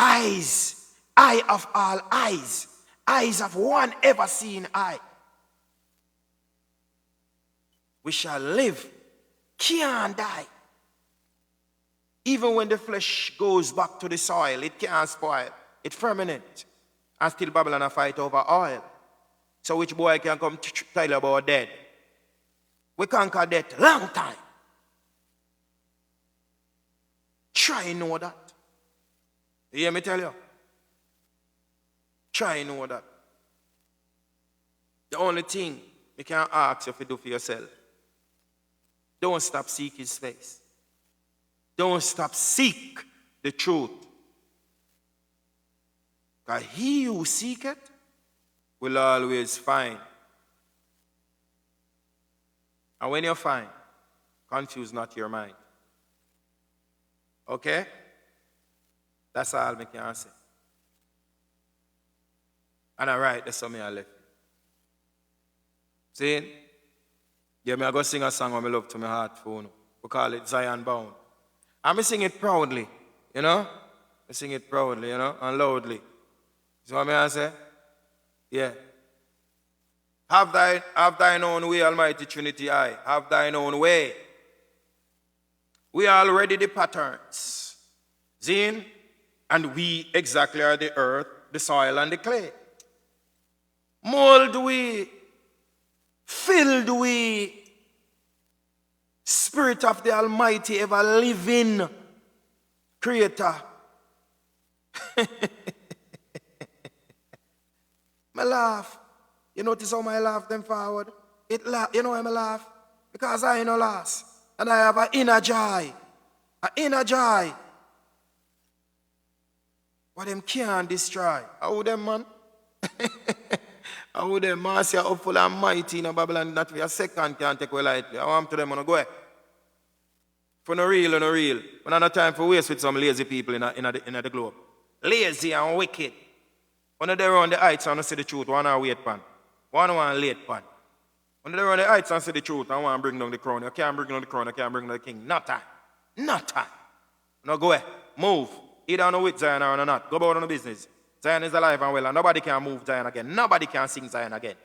eyes, eye of all eyes, eyes of one ever seen eye. We shall live, can't die. Even when the flesh goes back to the soil, it can't spoil. It's permanent. And still Babylon a fight over oil. So which boy can come tell you about death? We conquer death long time. Try know that. You hear me tell you? Try know that. The only thing you can ask you to do for yourself, don't stop seeking His face. Don't stop seek the truth. Because he who seeketh will always find. And when you find, confuse not your mind. Okay? That's all I can say. And I write the song I left. See? Yeah, me I go sing a song I love to my heart for you. We call it Zion Bound. And I sing it proudly, you know? I sing it proudly, you know, and loudly. See what I say? Yeah. Have thine own way, Almighty Trinity, I. Have thine own way. We are already the patterns. Zine? And we exactly are the earth, the soil, and the clay. Mold we. Filled we. Spirit of the Almighty, ever living Creator. I laugh. You notice how I laugh them forward? You know why I laugh? Because I know loss. And I have an inner joy. An inner joy. What them can't destroy. How them, man? How them, man, say up full and mighty in Babylon, not for a second can't take away lightly. I want to them to go ahead. For no real, no real. We don't have time for waste with some lazy people in the globe. Lazy and wicked. When they're on the heights and see the truth, one are wait pan. One late pan. When they're on the heights and see the truth, I want to bring down the crown. You can't bring down the crown, you can't bring down the king. Not time. Not time. Now go ahead. Move. Either on with Zion or not. Go about on the business. Zion is alive and well, and nobody can move Zion again. Nobody can sing Zion again.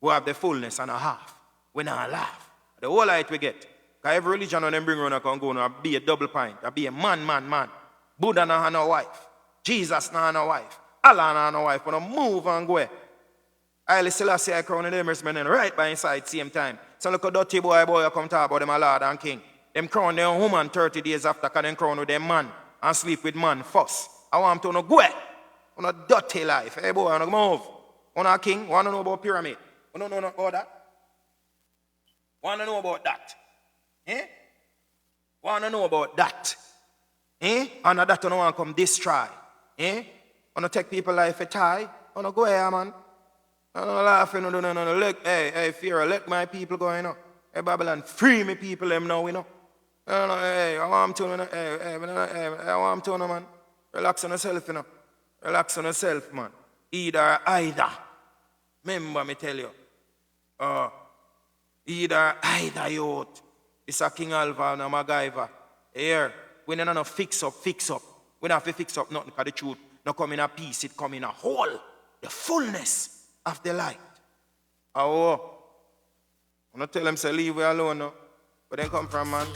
We have the fullness and a half. We not laugh. The whole light we get. Because every religion on them bring around can go and be a double pint. Be a man. Buddha not have no wife. Jesus not have no wife. Allah not have no wife. When move and go. I still see I crown them men right by inside same time. So look a dirty boy come talk about them a Lord and King. Them crown their woman 30 days after because them crown with them man and sleep with man first. I want them to go on a dirty life. Hey boy, on move. On a king, want to know about pyramid. You don't know about that? Want to know about that? Eh? Want to know about that? Eh? And that you don't want to come destroy. Eh? Want to take people life a tie? Want to go here, man? No laughing, no. Look, hey, Pharaoh, let my people go, you know. Hey, Babylon, free me people, them now, you know. No, hey, I want to, I want to, man. Relax on yourself, you know. Relax on yourself, man. Either. Remember me tell you. Either, youth. It's a King Alva and a MacGyver. Here, we don't have to fix up. We don't have to fix up nothing because the truth not come in a piece, it come in a whole. The fullness of the light. Oh, I'm not tell them say leave we alone, no. Where they come from, man?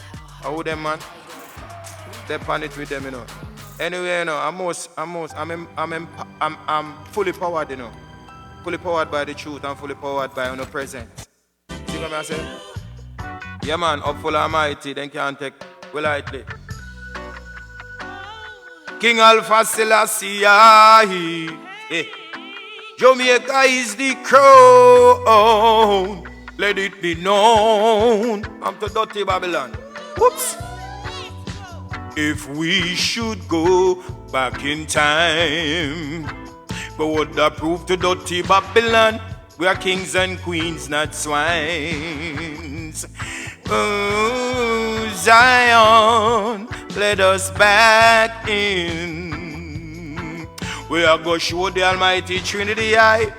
How them, man? They pan it with them, you know. Anyway, you know, I'm fully powered, you know. Fully powered by the truth and fully powered by your presence. See what I say? Yeah, man, up full almighty, then can't take we lightly. King Alpha Selassie, Jamaica is the crown. Let it be known. I'm to dirty Babylon. Whoops. If we should go back in time, but would that prove to dirty Babylon? We are kings and queens, not swines. Oh, Zion, let us back in. We are going to show the Almighty Trinity eye.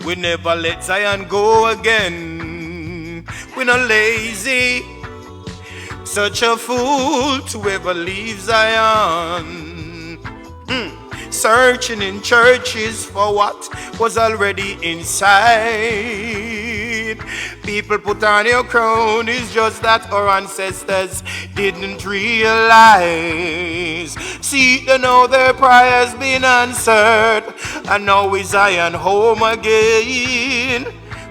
We never let Zion go again. We're not lazy. Such a fool to ever leave Zion. Searching in churches for what was already inside. People put on your crown, it's just that our ancestors didn't realize. See, they know their prayers been answered, and now is Zion home again.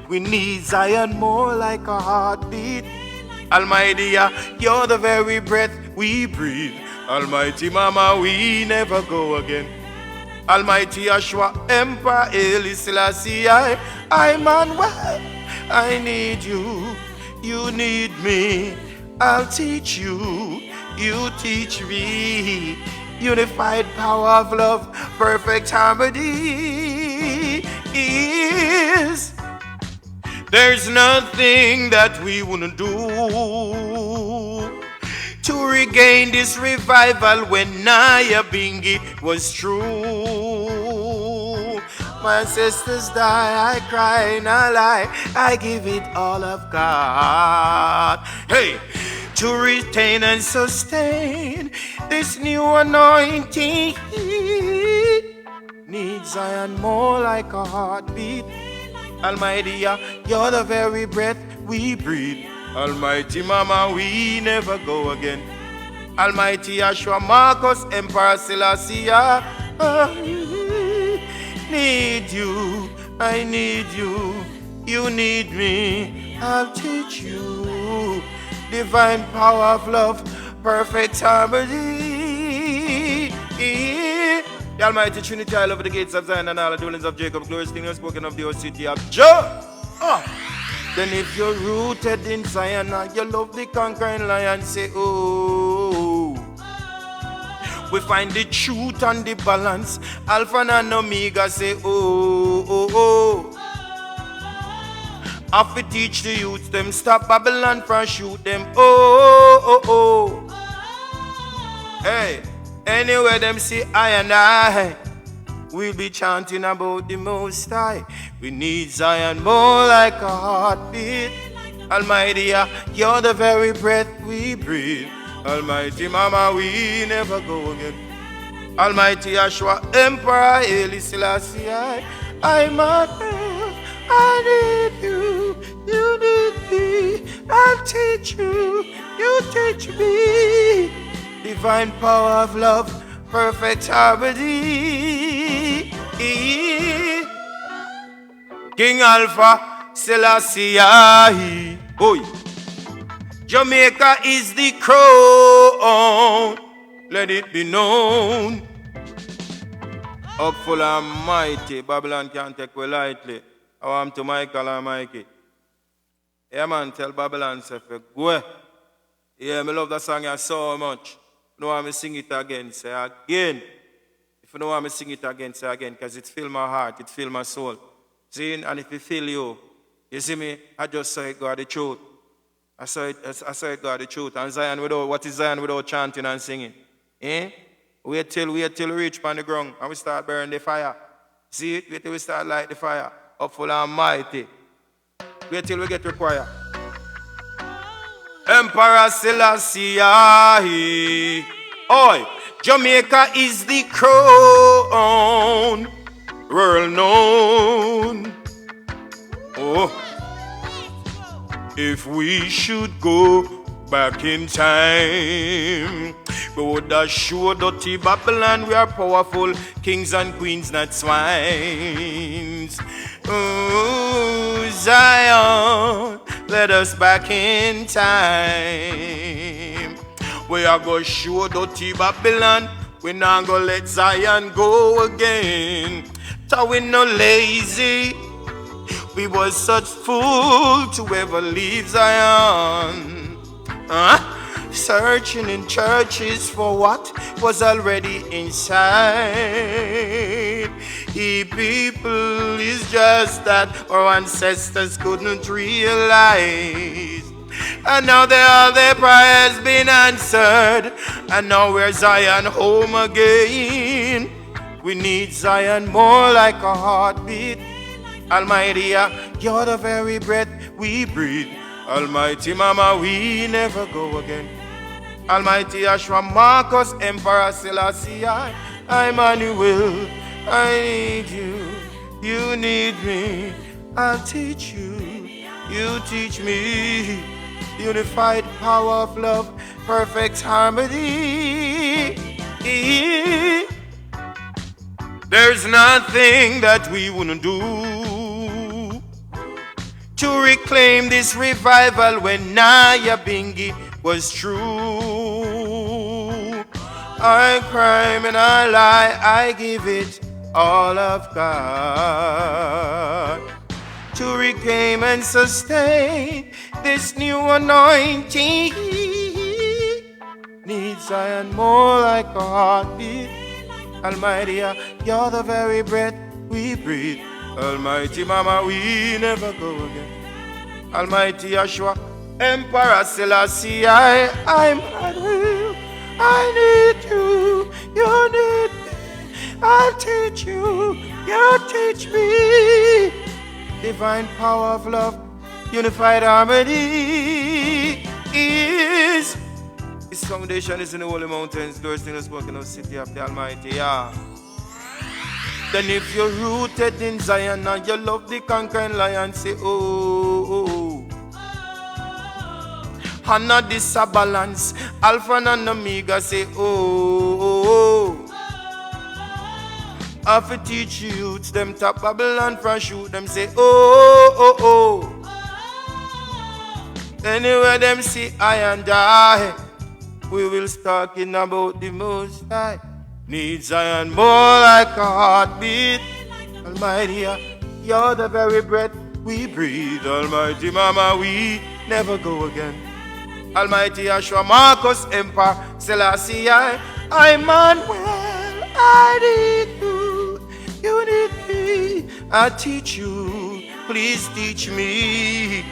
We need Zion more like a heartbeat. Almighty, you're the very breath we breathe. Almighty Mama, we never go again. Almighty Yeshua, Emperor Haile Selassie, I'm unwell. I need you, you need me. I'll teach you, you teach me. Unified power of love, perfect harmony is. There's nothing that we wouldn't do to regain this revival when Naya Bingi was true. My ancestors die, I cry, not lie, I give it all of God. Hey, to retain and sustain this new anointing needs Zion more like a heartbeat. Almighty, you're the very breath we breathe. Almighty Mama, we never go again. Almighty Yeshua, Marcus, Emperor Selassie, I need you, I need you, you need me, I'll teach you. Divine power of love, perfect harmony. The Almighty Trinity, I love the gates of Zion and all the dwellings of Jacob. Glorious King, you spoken of the old city of Joy. Then if you're rooted in Zion and you love the conquering lion, say, oh. We find the truth and the balance. Alpha and Omega, say, oh, oh, oh. Have to teach the youth them, stop Babylon from shoot them, oh, oh, oh. Hey, anywhere them see I and I, we'll be chanting about the Most High. We need Zion more like a heartbeat. Almighty, you're the very breath we breathe. Almighty Mama, we never go again. Almighty Yeshua, Emperor Haile Selassie, I'm a I need you, you need me. I'll teach you, you teach me. Divine power of love, perfect harmony. King Alpha Selassie, boy. Jamaica is the crown, let it be known. Upful and mighty, Babylon can't take we lightly. I want to Michael and Mikey. Yeah, man, tell Babylon, say, go. Yeah, I love that song so much. If you don't want me to sing it again, say again. If you don't want me to sing it again, say again, because it fills my heart, it fills my soul. See, and if it fills you, you see me, I just saw it God the truth. I saw it God the truth. And Zion without, what is Zion without chanting and singing? Eh? Wait till we reach on the ground and we start burning the fire. See it? Wait till we start light the fire. Upful and mighty. Wait till we get required. Emperor Selassie, oi, Jamaica is the crown, world known. Oh, if we should go back in time, we would assure dirty Babylon we are powerful kings and queens, not swines. Oh, Zion, let us back in time. We are going to show dirty Babylon, we not going to let Zion go again. So we no lazy, we was such fool to ever leave Zion. Searching in churches for what was already inside. People is just that our ancestors couldn't realize. And now all their prayers been answered. And now we're Zion home again. We need Zion more like a heartbeat. Almighty, you're the very breath we breathe. Almighty Mama, we never go again. Almighty Yeshua, Marcus, Emperor Selassie, Emmanuel, I need you. You need me. I'll teach you. You teach me. Unified power of love, perfect harmony. There's nothing that we wouldn't do to reclaim this revival when Naya Bingi was true. I crime and I lie, I give it all of God to reclaim and sustain this new anointing. Needs Zion more like a heartbeat. Almighty, you're the very breath we breathe. Almighty Mama, we never go again. Almighty Yeshua, Emperor Selassie, I'm Emmanuel. I need you, you need me. I'll teach you, you teach me. Divine power of love, unified harmony is. His foundation is in the holy mountains, doors in the spoken of city of the Almighty. Yeah. Then if you're rooted in Zion and you love the conquering lion, say, oh. And not this a balance, Alpha and Omega, say, oh. I have to teach youths, them top Babylon from shoot them, say, oh. Anywhere them see I and I, we will start talking about the Most High. Need Zion more like a heartbeat. Almighty, you're the very breath we breathe. Almighty Mama, we never go again. Almighty Yeshua, Marcus, Emperor, Selassie, Emmanuel, I need you, you need me. I teach you, please teach me.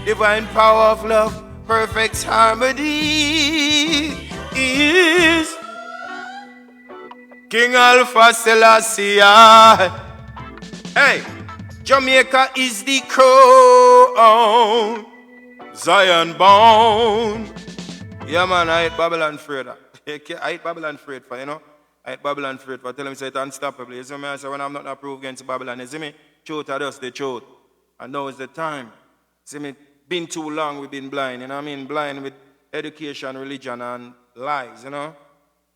Divine power of love, perfect harmony is King Alpha Selassie. Hey, Jamaica is the crown, Zion bound. Yeah, man, I hate Babylon afraid. I hate Babylon afraid for, you know. I hate Babylon afraid for. Tell him say it's unstoppable. You see me? I say when I'm not approved against Babylon, you see me? Truth are just the truth. And now is the time. See me? Been too long we've been blind, you know what I mean? Blind with education, religion, and lies, you know?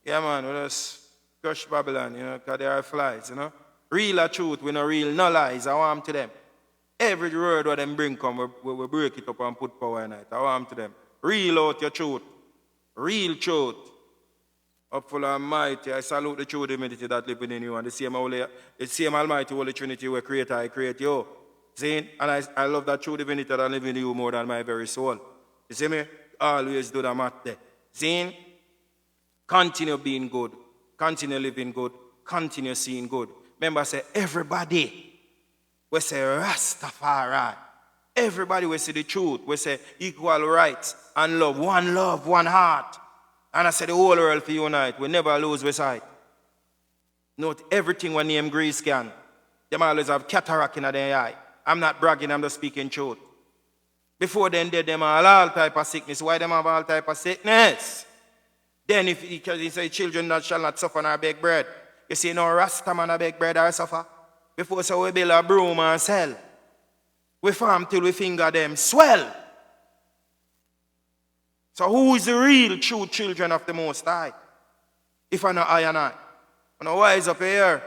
Yeah, man, we just crush Babylon, you know, because they are flies, you know? Real or truth, we no real, no lies, I want to them. Every word what them bring come, we break it up and put power in it. I want to them. Real out your truth. Real truth. Up full of Almighty, I salute the true divinity that lives within you, and the same Almighty Holy Trinity where Creator, I create you. See? And I love that true divinity that lives in you more than my very soul. You see me? Always do the math there. See? Continue being good. Continue living good. Continue seeing good. Remember, say, everybody we say Rastafari. Everybody we say the truth. We say equal rights and love. One heart. And I say the whole world for unite. We never lose our sight. Note everything when name Greece can. Them always have cataract in their eye. I'm not bragging, I'm just speaking truth. Before then, them have all type of sickness. Why them have all type of sickness? Then if he say children that shall not suffer nor beg bread. You see no Rasta man beg bread or suffer. Before so we build a broom and sell. We farm till we finger them swell. So who is the real true children of the Most High? If I know I and I. When I wise up here,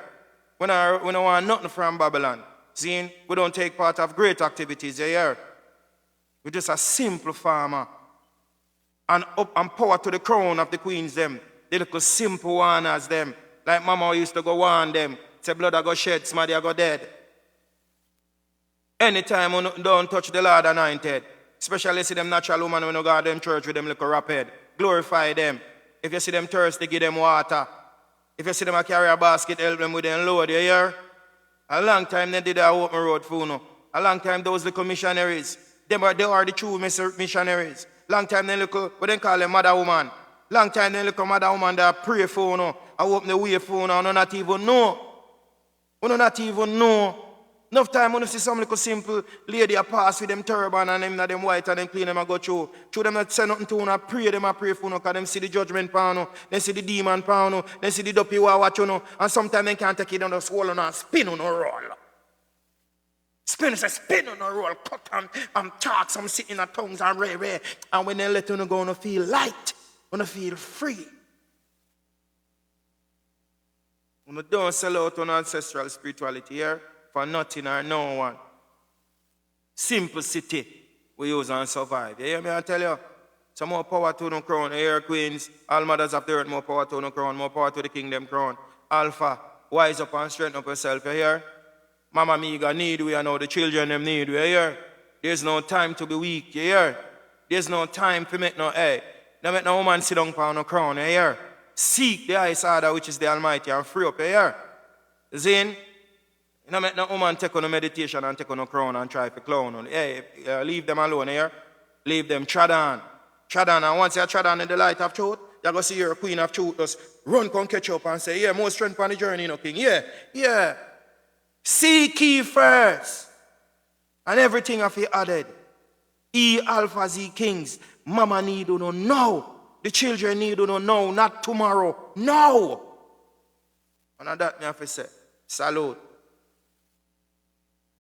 when I want nothing from Babylon. See, we don't take part of great activities here. We're just a simple farmer. And up and power to the crown of the queens them. The little simple one as them. Like Mama used to go warn them. Say blood I go shed, somebody I go dead. Anytime we don't touch the Lord anointed. Especially see them natural women when you go to them church with them little rapid. Glorify them. If you see them thirsty, give them water. If you see them carry a basket, help them with them load, you hear? A long time they did that open road for you. A long time those little missionaries. They are the true missionaries. Long time they look, what they call them mother woman. Long time they look a mother woman that pray for you. I open the way for you and not even know. You not even know. Enough time when you see some little simple lady a pass with them turban and them, them white and them clean them and go through. Through them not say nothing to you and pray them and pray for you because them see the judgment pound you, they see the demon pound you, they see the dopey war watch you, and sometimes they can't take it down the swallow and spin on a roll. Spin, say spin on a roll, cut and talk, some sitting in tongues and ray. And when they let you go, you feel light, you feel free. You don't sell out on ancestral spirituality here for nothing or no one. Simplicity we use and survive. You hear me? I tell you, some more power to the crown. You hear, queens, all mothers of the earth, more power to the crown, more power to the kingdom crown. Alpha, wise up and strengthen up yourself. You hear? Mama Miga need we, and now the children them need we. You hear? There's no time to be weak. You hear? There's no time to make no hey. Don't make no woman sit down on the crown. You hear? Seek the highest order, which is the Almighty, and free up. You hear? Zin? You don't make no woman take on a meditation and take on a crown and try to clown. Hey, leave them alone here. Leave them trod on. Trod on. And once you trod on in the light of truth, you're going to see your queen of truth just run, come catch up and say, yeah, more strength on the journey, you know, king. Yeah. Seek ye first. And everything of you added. E alpha Z kings. Mama need you to know. The children need you to know. Not tomorrow. No. And that me have to say, salute.